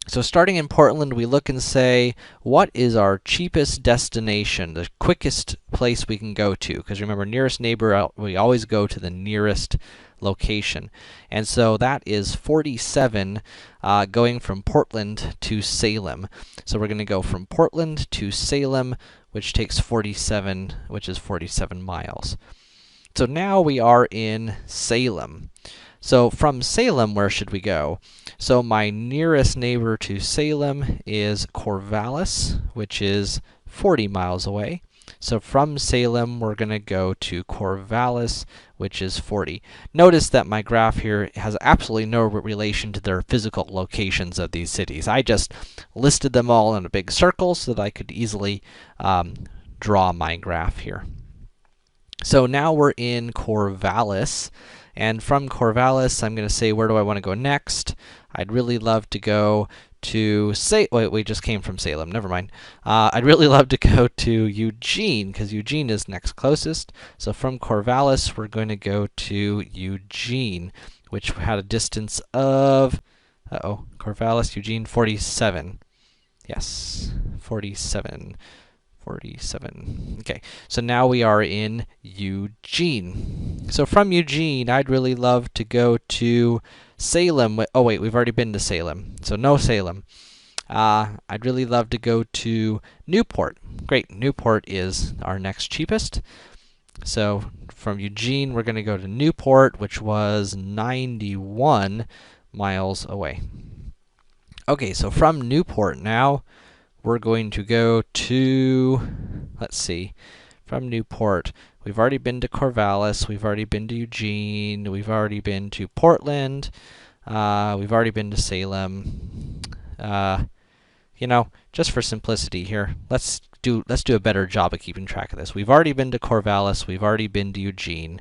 So starting in Portland, we look and say, what is our cheapest destination, the quickest place we can go to? Because remember, nearest neighbor, we always go to the nearest location. And so that is 47, going from Portland to Salem. So we're going to go from Portland to Salem, which takes 47, which is 47 miles. So now we are in Salem. So from Salem, where should we go? So my nearest neighbor to Salem is Corvallis, which is 40 miles away. So from Salem, we're going to go to Corvallis, which is 40. Notice that my graph here has absolutely no relation to their physical locations of these cities. I just listed them all in a big circle so that I could easily draw my graph here. So now we're in Corvallis. And from Corvallis, I'm going to say, where do I want to go next? I'd really love to go to wait, we just came from Salem, never mind. I'd really love to go to Eugene, because Eugene is next closest. So from Corvallis, we're going to go to Eugene, which had a distance of, Corvallis, Eugene, 47. Yes, 47. 47. Okay, so now we are in Eugene. So from Eugene, I'd really love to go to Salem. Oh wait, we've already been to Salem, so no Salem. I'd really love to go to Newport. Great, Newport is our next cheapest. So from Eugene, we're going to go to Newport, which was 91 miles away. Okay, so from Newport now, we're going to go to, let's see, from Newport, we've already been to Corvallis, we've already been to Eugene, we've already been to Portland, we've already been to Salem. You know, just for simplicity here, let's do a better job of keeping track of this. We've already been to Corvallis, we've already been to Eugene,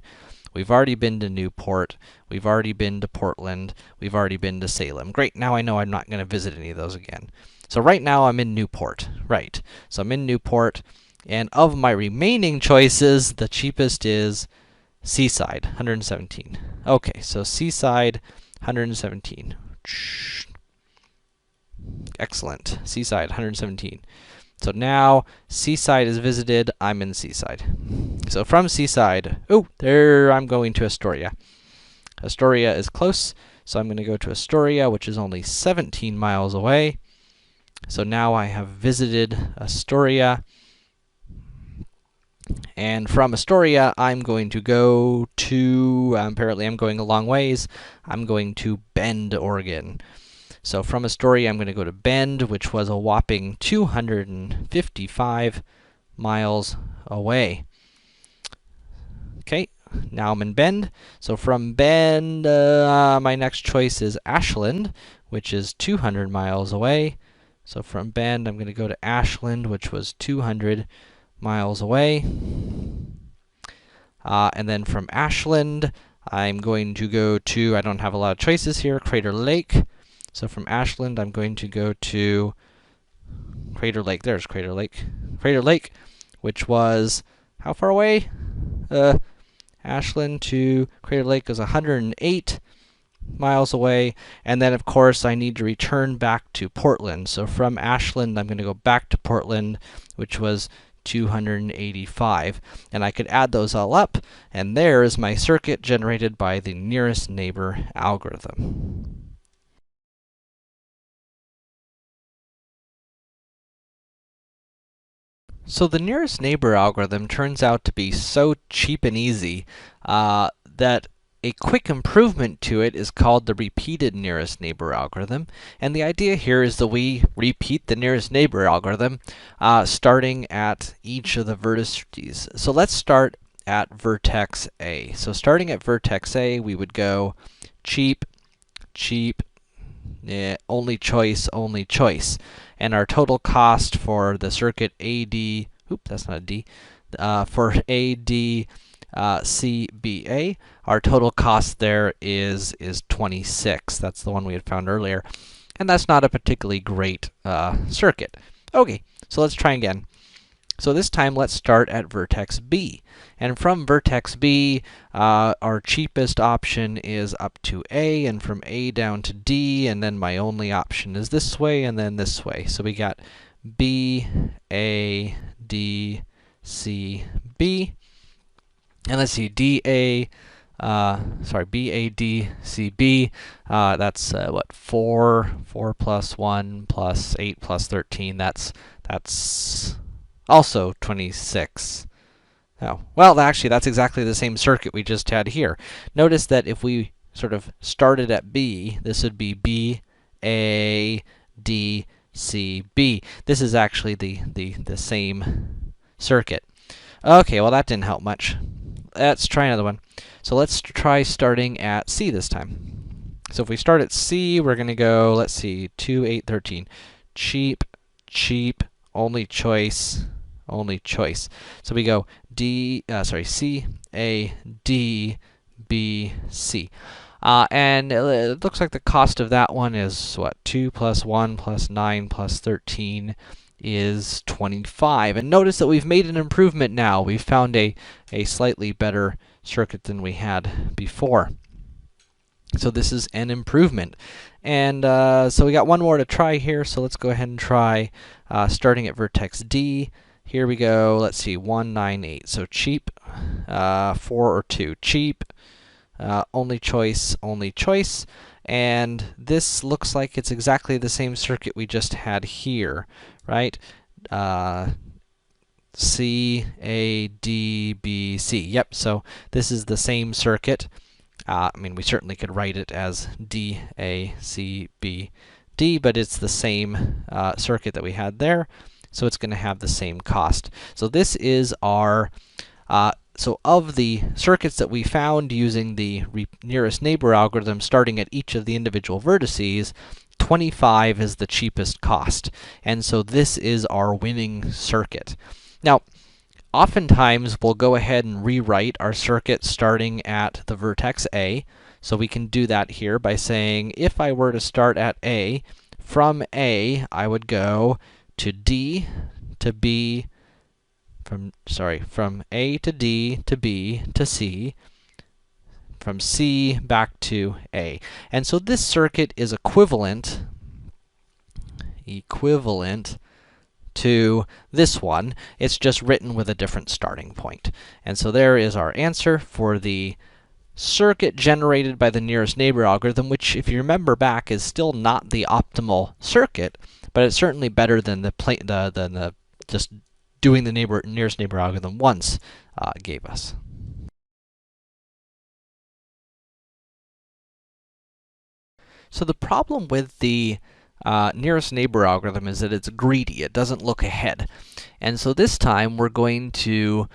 we've already been to Newport, we've already been to Portland, we've already been to Salem. Great, now I know I'm not going to visit any of those again. So right now I'm in Newport, right. So I'm in Newport, and of my remaining choices, the cheapest is Seaside, 117. Okay, so Seaside, 117. Excellent. Seaside, 117. So now Seaside is visited, I'm in Seaside. So from Seaside, there I'm going to Astoria. Astoria is close, so I'm going to go to Astoria, which is only 17 miles away. So now I have visited Astoria, and from Astoria, I'm going to go to, apparently I'm going a long ways, I'm going to Bend, Oregon. So from Astoria, I'm going to go to Bend, which was a whopping 255 miles away. Okay, now I'm in Bend. So from Bend, my next choice is Ashland, which is 200 miles away. So from Bend, I'm going to go to Ashland, which was 200 miles away. And then from Ashland, I'm going to go to, I don't have a lot of choices here, Crater Lake. So from Ashland, I'm going to go to Crater Lake. There's Crater Lake. Crater Lake, which was how far away? Ashland to Crater Lake is 108 miles away. And then, of course, I need to return back to Portland. So from Ashland, I'm going to go back to Portland, which was 285. And I could add those all up, and there is my circuit generated by the nearest neighbor algorithm. So the nearest neighbor algorithm turns out to be so cheap and easy that a quick improvement to it is called the repeated nearest neighbor algorithm. And the idea here is that we repeat the nearest neighbor algorithm starting at each of the vertices. So let's start at vertex A. So starting at vertex A, we would go cheap, cheap, only choice, only choice. And our total cost for the circuit AD, that's not a D, for AD CBA, our total cost there is 26. That's the one we had found earlier. And that's not a particularly great circuit. Okay, so let's try again. So this time, let's start at vertex B. And from vertex B, our cheapest option is up to A, and from A down to D, and then my only option is this way, and then this way. So we got B, A, D, C, B. And let's see, B, A, D, C, B. That's what, 4 plus 1 plus 8 plus 13. That's also 26. Oh, well, actually, that's exactly the same circuit we just had here. Notice that if we sort of started at B, this would be B, A, D, C, B. This is actually the same circuit. Okay, well, that didn't help much. Let's try another one. So let's try starting at C this time. So if we start at C, we're going to go, let's see, 2, 8, 13. Cheap, cheap, only choice, only choice. So we go C, A, D, B, C. And it looks like the cost of that one is, what, 2 plus 1 plus 9 plus 13 is 25. And notice that we've made an improvement now. We've found a slightly better circuit than we had before. So this is an improvement. And so we got one more to try here, so let's go ahead and try starting at vertex D. Here we go, let's see, 1, 9, 8. So cheap, 4 or 2. Cheap, only choice, only choice. And this looks like it's exactly the same circuit we just had here, right? C, A, D, B, C. Yep, so this is the same circuit. I mean, we certainly could write it as D, A, C, B, D, but it's the same circuit that we had there, so it's going to have the same cost. So this is our, so of the circuits that we found using the nearest neighbor algorithm starting at each of the individual vertices, 25 is the cheapest cost. And so this is our winning circuit. Now, oftentimes, we'll go ahead and rewrite our circuit starting at the vertex A. So we can do that here by saying, if I were to start at A, from A, I would go to D to B, from A to D to B to C, from C back to A. And so this circuit is equivalent to this one. It's just written with a different starting point. And so there is our answer for the circuit generated by the nearest neighbor algorithm, which, if you remember back, is still not the optimal circuit, but it's certainly better than the just doing the nearest neighbor algorithm once gave us. So the problem with the nearest neighbor algorithm is that it's greedy. It doesn't look ahead. And so this time, we're going to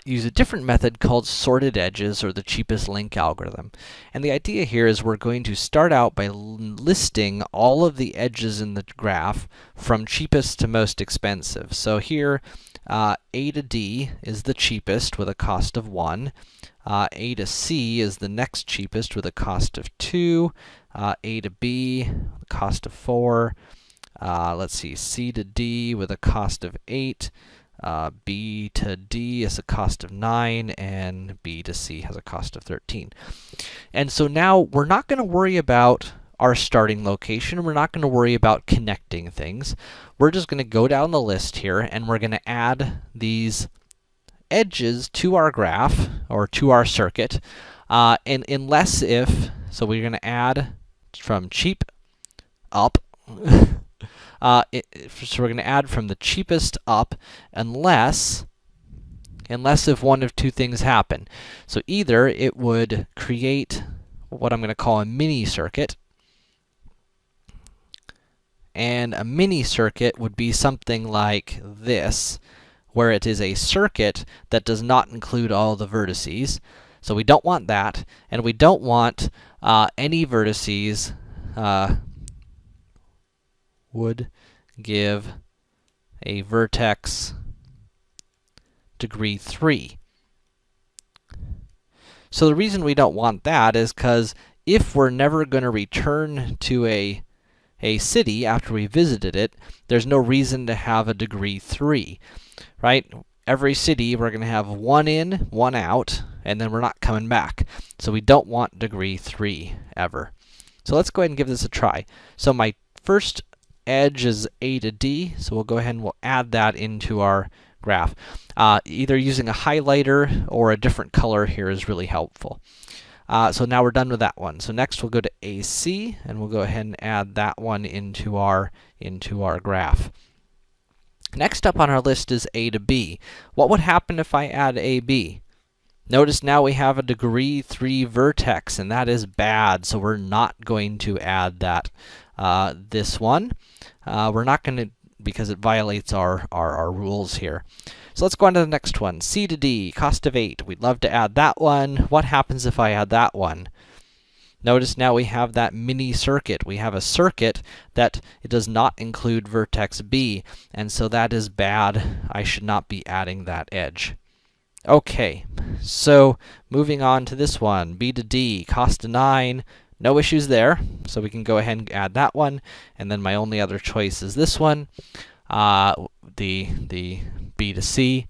use a different method called sorted edges, or the cheapest link algorithm. And the idea here is we're going to start out by listing all of the edges in the graph from cheapest to most expensive. So here, A to D is the cheapest with a cost of 1. A to C is the next cheapest with a cost of 2. A to B, with a cost of 4. Let's see, C to D with a cost of 8. B to D is a cost of 9, and B to C has a cost of 13. And so now we're not going to worry about our starting location. We're not going to worry about connecting things. We're just going to go down the list here, and we're going to add these edges to our graph, or to our circuit, and unless if, so we're going to add from cheap up. So we're going to add from the cheapest up, unless if one of two things happen. So either it would create what I'm going to call a mini circuit, and a mini circuit would be something like this, where it is a circuit that does not include all the vertices. So we don't want that, and we don't want any vertices would give a vertex degree 3. So the reason we don't want that is because if we're never going to return to a city after we visited it, there's no reason to have a degree 3, right? Every city, we're going to have 1 in, 1 out, and then we're not coming back. So we don't want degree 3 ever. So let's go ahead and give this a try. So my first edge is A to D, so we'll go ahead and we'll add that into our graph. Either using a highlighter or a different color here is really helpful. So now we're done with that one. So next we'll go to AC, and we'll go ahead and add that one into our graph. Next up on our list is A to B. What would happen if I add AB? Notice now we have a degree 3 vertex, and that is bad, so we're not going to add that. This one, we're not going to, because it violates our rules here. So let's go on to the next one. C to D, cost of 8. We'd love to add that one. What happens if I add that one? Notice now we have that mini circuit. We have a circuit that it does not include vertex B, and so that is bad. I should not be adding that edge. Okay, so moving on to this one, B to D, cost of 9. No issues there, so we can go ahead and add that one. And then my only other choice is this one, the B to C,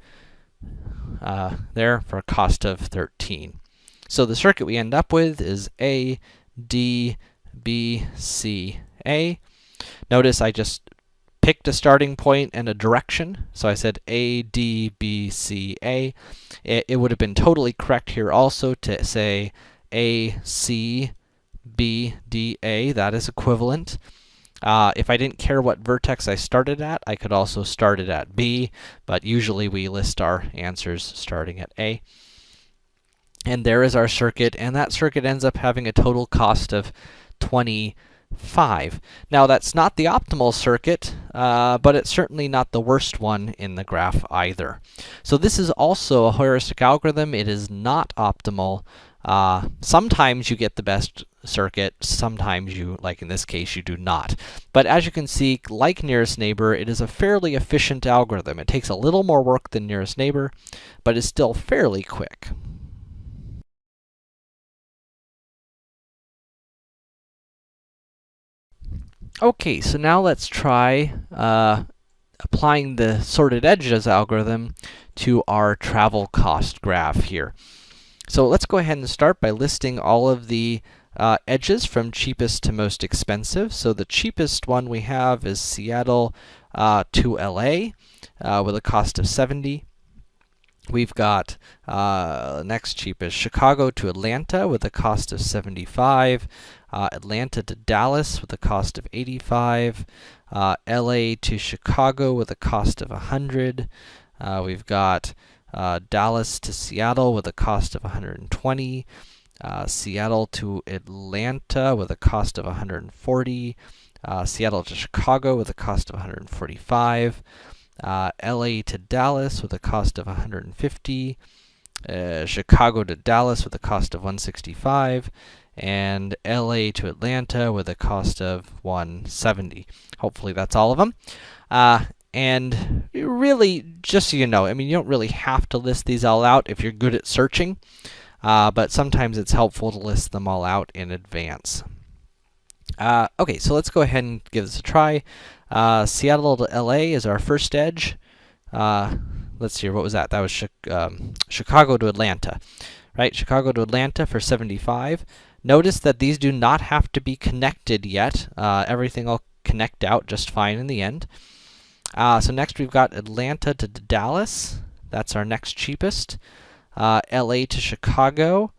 there for a cost of 13. So the circuit we end up with is A, D, B, C, A. Notice I just picked a starting point and a direction, so I said A, D, B, C, A. It would have been totally correct here also to say A, C, B, D, A. That is equivalent. If I didn't care what vertex I started at, I could also start it at B, but usually we list our answers starting at A. And there is our circuit, and that circuit ends up having a total cost of 25. Now, that's not the optimal circuit, but it's certainly not the worst one in the graph either. So this is also a heuristic algorithm. It is not optimal. Sometimes you get the best circuit, sometimes you, like in this case, you do not. But as you can see, like nearest neighbor, it is a fairly efficient algorithm. It takes a little more work than nearest neighbor, but is still fairly quick. Okay, so now let's try applying the sorted edges algorithm to our travel cost graph here. So let's go ahead and start by listing all of the edges from cheapest to most expensive. So the cheapest one we have is Seattle to LA with a cost of 70. We've got next cheapest Chicago to Atlanta with a cost of 75. Atlanta to Dallas with a cost of 85. LA to Chicago with a cost of 100. We've got Dallas to Seattle with a cost of 120. Seattle to Atlanta with a cost of 140. Seattle to Chicago with a cost of 145. LA to Dallas with a cost of 150, Chicago to Dallas with a cost of 165, and LA to Atlanta with a cost of 170. Hopefully that's all of them. And really, just so you know, I mean, you don't really have to list these all out if you're good at searching, but sometimes it's helpful to list them all out in advance. Okay, so let's go ahead and give this a try. Seattle to LA is our first edge. Let's see, what was that? That was Chicago to Atlanta, right? Chicago to Atlanta for 75. Notice that these do not have to be connected yet. Everything will connect out just fine in the end. So next we've got Atlanta to Dallas. That's our next cheapest. LA to Chicago.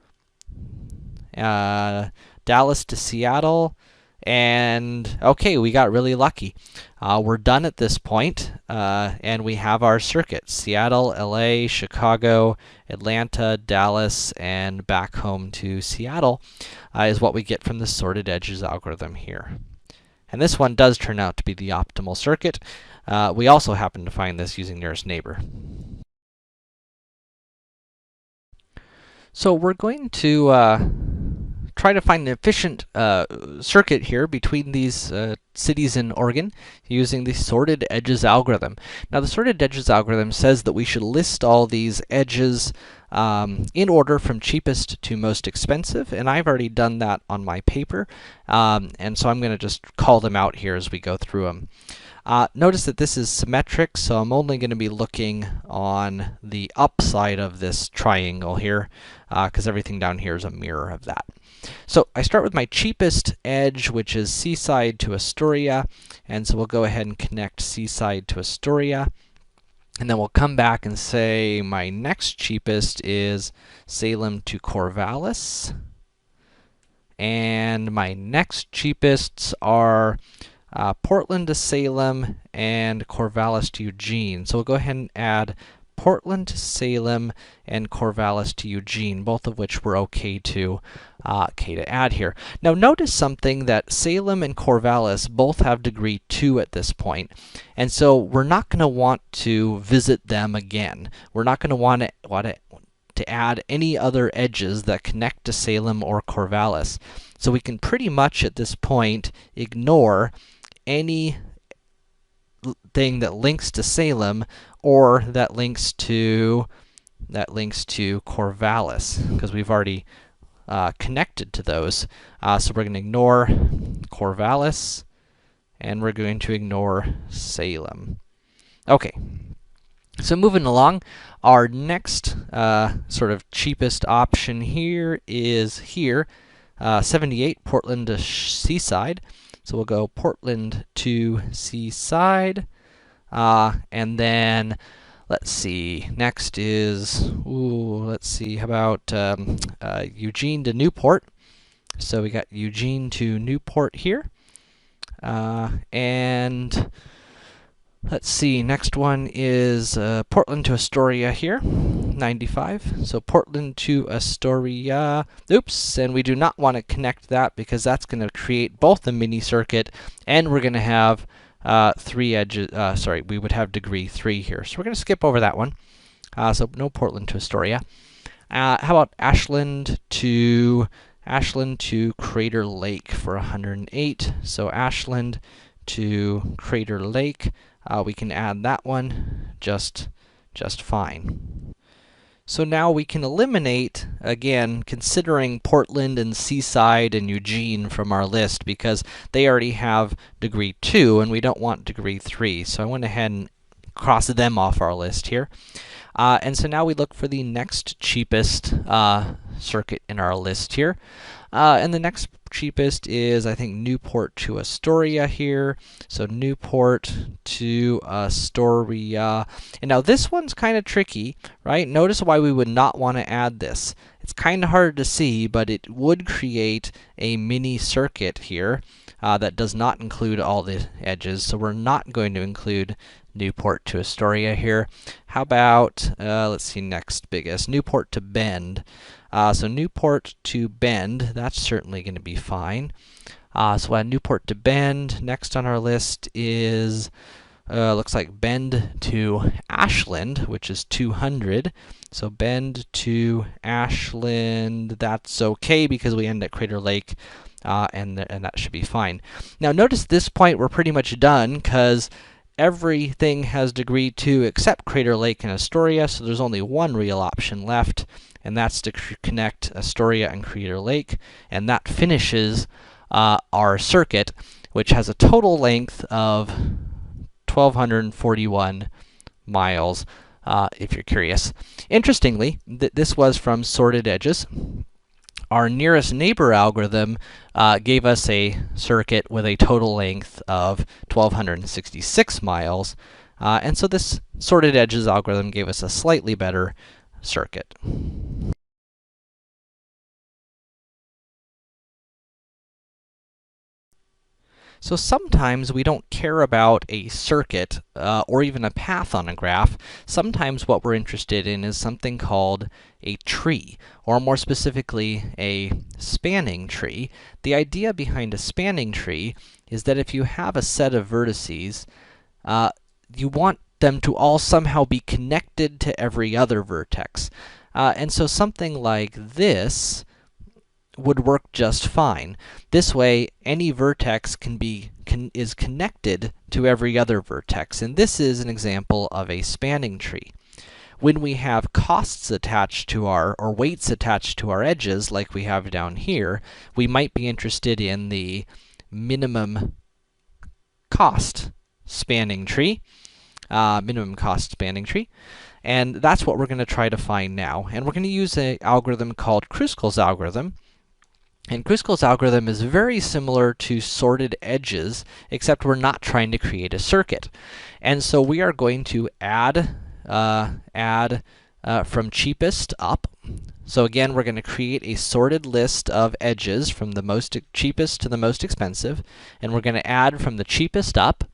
Dallas to Seattle. And okay, we got really lucky. We're done at this point, and we have our circuit. Seattle, LA, Chicago, Atlanta, Dallas, and back home to Seattle is what we get from the sorted edges algorithm here. And this one does turn out to be the optimal circuit. We also happen to find this using nearest neighbor. So we're going to try to find an efficient circuit here between these cities in Oregon using the sorted edges algorithm. Now, the sorted edges algorithm says that we should list all these edges in order from cheapest to most expensive, and I've already done that on my paper, and so I'm going to just call them out here as we go through them. Notice that this is symmetric, so I'm only going to be looking on the upside of this triangle here, because everything down here is a mirror of that. So I start with my cheapest edge, which is Seaside to Astoria, and so we'll go ahead and connect Seaside to Astoria. And then we'll come back and say my next cheapest is Salem to Corvallis. And my next cheapests are Portland to Salem and Corvallis to Eugene. So we'll go ahead and add Portland to Salem and Corvallis to Eugene, both of which were okay to add here. Now notice something, that Salem and Corvallis both have degree 2 at this point, and so we're not going to want to visit them again. We're not going to want to add any other edges that connect to Salem or Corvallis. So we can pretty much at this point ignore any thing that links to Salem or that links to Corvallis, because we've already connected to those. So we're going to ignore Corvallis, and we're going to ignore Salem. Okay. So moving along, our next sort of cheapest option here is 78, Portland to Seaside. So we'll go Portland to Seaside, and then let's see, next is, let's see, how about Eugene to Newport. So we got Eugene to Newport here, and let's see, next one is Portland to Astoria here, 95. So Portland to Astoria, oops, and we do not want to connect that because that's going to create both a mini circuit, and we're going to have 3 edges, we would have degree 3 here. So we're going to skip over that one. So no Portland to Astoria. How about Ashland to Crater Lake for 108. So Ashland to Crater Lake. We can add that one just fine. So now we can eliminate, again, considering Portland and Seaside and Eugene from our list, because they already have degree 2, and we don't want degree 3. So I went ahead and crossed them off our list here. And so now we look for the next cheapest circuit in our list here. And the next cheapest is, I think, Newport to Astoria here. So Newport to Astoria. And now this one's kind of tricky, right? Notice why we would not want to add this. It's kind of hard to see, but it would create a mini circuit here that does not include all the edges. So we're not going to include Newport to Astoria here. How about, let's see, next biggest, Newport to Bend. So Newport to Bend, that's certainly going to be fine. So we'll add Newport to Bend. Next on our list is, looks like Bend to Ashland, which is 200. So Bend to Ashland, that's okay because we end at Crater Lake, and that should be fine. Now notice this point we're pretty much done, because everything has degree 2 except Crater Lake and Astoria, so there's only one real option left, and that's to connect Astoria and Crater Lake, and that finishes our circuit, which has a total length of 1,241 miles, if you're curious. Interestingly, this was from sorted edges. Our nearest neighbor algorithm gave us a circuit with a total length of 1,266 miles, and so this sorted edges algorithm gave us a slightly better circuit. So sometimes we don't care about a circuit, or even a path on a graph. Sometimes what we're interested in is something called a tree, or more specifically, a spanning tree. The idea behind a spanning tree is that if you have a set of vertices, you want them to all somehow be connected to every other vertex. And so something like this would work just fine. This way, any vertex is connected to every other vertex, and this is an example of a spanning tree. When we have costs attached to or weights attached to our edges, like we have down here, we might be interested in the minimum cost spanning tree, and that's what we're going to try to find now. And we're going to use an algorithm called Kruskal's algorithm. And Kruskal's algorithm is very similar to sorted edges, except we're not trying to create a circuit. And so we are going to add from cheapest up. So again, we're going to create a sorted list of edges from the most cheapest to the most expensive, and we're going to add from the cheapest up,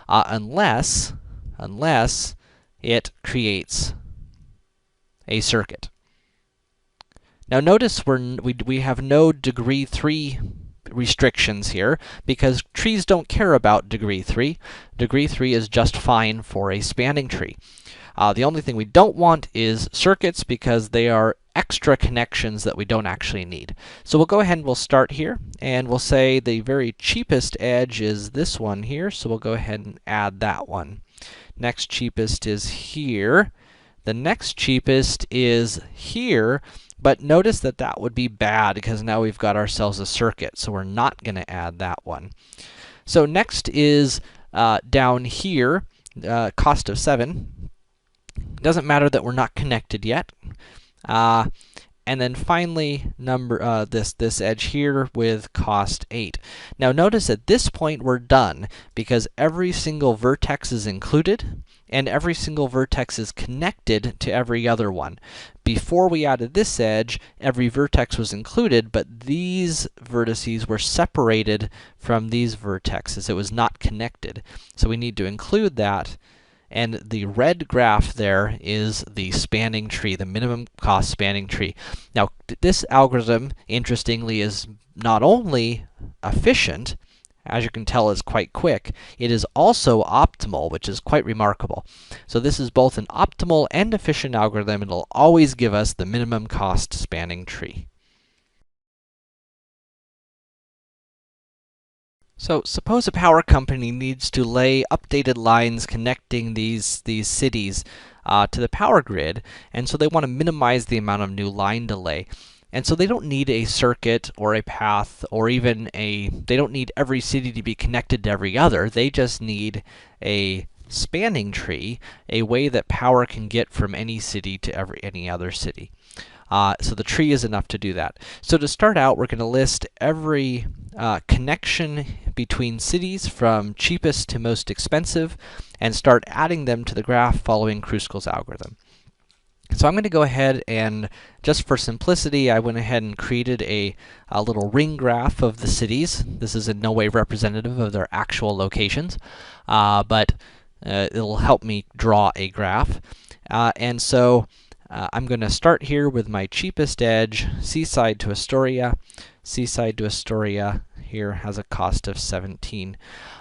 unless it creates a circuit. Now notice we have no degree 3 restrictions here, because trees don't care about degree 3. Degree 3 is just fine for a spanning tree. The only thing we don't want is circuits, because they are extra connections that we don't actually need. So we'll go ahead and we'll start here, and we'll say the very cheapest edge is this one here, so we'll go ahead and add that one. Next cheapest is here. The next cheapest is here, but notice that that would be bad, because now we've got ourselves a circuit, so we're not going to add that one. So next is down here, cost of 7. Doesn't matter that we're not connected yet. And then finally, this edge here with cost 8. Now notice at this point we're done, because every single vertex is included, and every single vertex is connected to every other one. Before we added this edge, every vertex was included, but these vertices were separated from these vertexes. It was not connected. So we need to include that. And the red graph there is the spanning tree, the minimum cost spanning tree. Now, this algorithm, interestingly, is not only efficient, as you can tell is quite quick, it is also optimal, which is quite remarkable. So this is both an optimal and efficient algorithm, and it'll always give us the minimum cost spanning tree. So suppose a power company needs to lay updated lines connecting these cities to the power grid, and so they want to minimize the amount of new line delay. And so they don't need a circuit or a path, or even they don't need every city to be connected to every other. They just need a spanning tree, a way that power can get from any city to any other city. So the tree is enough to do that. So to start out, we're going to list every connection between cities from cheapest to most expensive, and start adding them to the graph following Kruskal's algorithm. So I'm going to go ahead and, just for simplicity, I went ahead and created a little ring graph of the cities. This is in no way representative of their actual locations, but it'll help me draw a graph. And so I'm going to start here with my cheapest edge, Seaside to Astoria. Seaside to Astoria here has a cost of 17.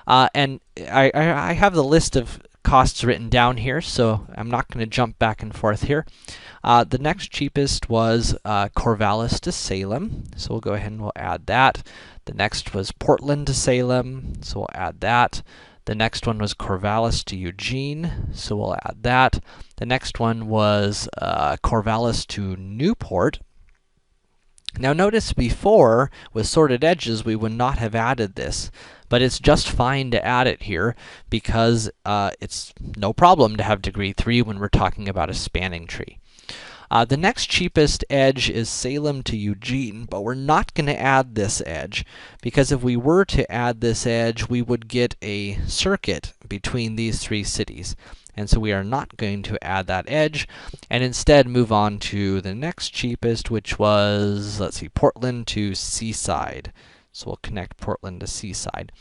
And I have the list of costs written down here, so I'm not going to jump back and forth here. The next cheapest was Corvallis to Salem, so we'll go ahead and we'll add that. The next was Portland to Salem, so we'll add that. The next one was Corvallis to Eugene, so we'll add that. The next one was Corvallis to Newport. Now notice before, with sorted edges, we would not have added this, but it's just fine to add it here because it's no problem to have degree 3 when we're talking about a spanning tree. The next cheapest edge is Salem to Eugene, but we're not going to add this edge, because if we were to add this edge, we would get a circuit between these three cities. And so we are not going to add that edge, and instead move on to the next cheapest, which was, let's see, Portland to Seaside. So we'll connect Portland to Seaside.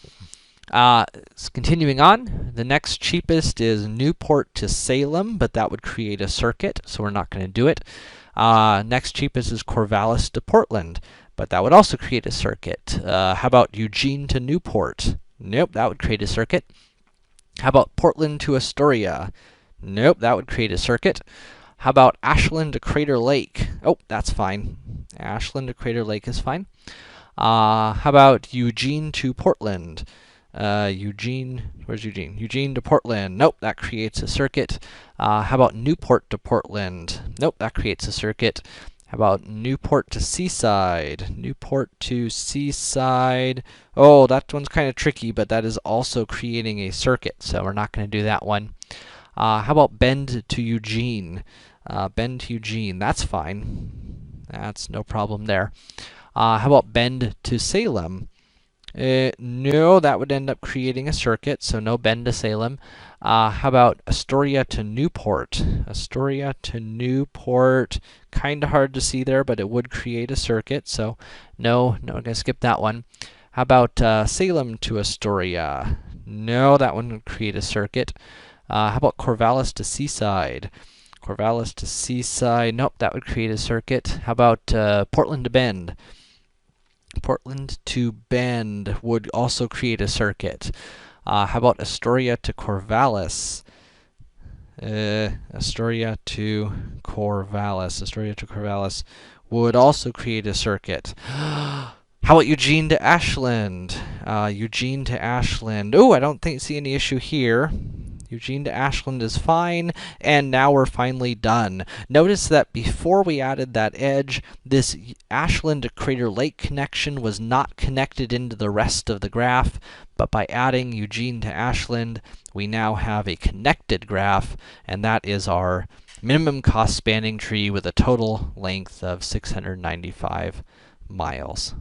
Continuing on, the next cheapest is Newport to Salem, but that would create a circuit, so we're not going to do it. Next cheapest is Corvallis to Portland, but that would also create a circuit. How about Eugene to Newport? Nope, that would create a circuit. How about Portland to Astoria? Nope, that would create a circuit. How about Ashland to Crater Lake? Oh, that's fine. Ashland to Crater Lake is fine. How about Eugene to Portland? Eugene, where's Eugene? Eugene to Portland. Nope, that creates a circuit. How about Newport to Portland? Nope, that creates a circuit. How about Newport to Seaside? Newport to Seaside. Oh, that one's kind of tricky, but that is also creating a circuit, so we're not going to do that one. How about Bend to Eugene? Bend to Eugene, that's fine. That's no problem there. How about Bend to Salem? No, that would end up creating a circuit, so no Bend to Salem. How about Astoria to Newport? Astoria to Newport, kind of hard to see there, but it would create a circuit, so no, I'm going to skip that one. How about Salem to Astoria? No, that one would create a circuit. How about Corvallis to Seaside? Corvallis to Seaside, nope, that would create a circuit. How about Portland to Bend? Portland to Bend would also create a circuit. How about Astoria to Corvallis? Astoria to Corvallis. Astoria to Corvallis would also create a circuit. How about Eugene to Ashland? Eugene to Ashland. Oh, I don't see any issue here. Eugene to Ashland is fine, and now we're finally done. Notice that before we added that edge, this Ashland to Crater Lake connection was not connected into the rest of the graph, but by adding Eugene to Ashland, we now have a connected graph, and that is our minimum cost spanning tree with a total length of 695 miles.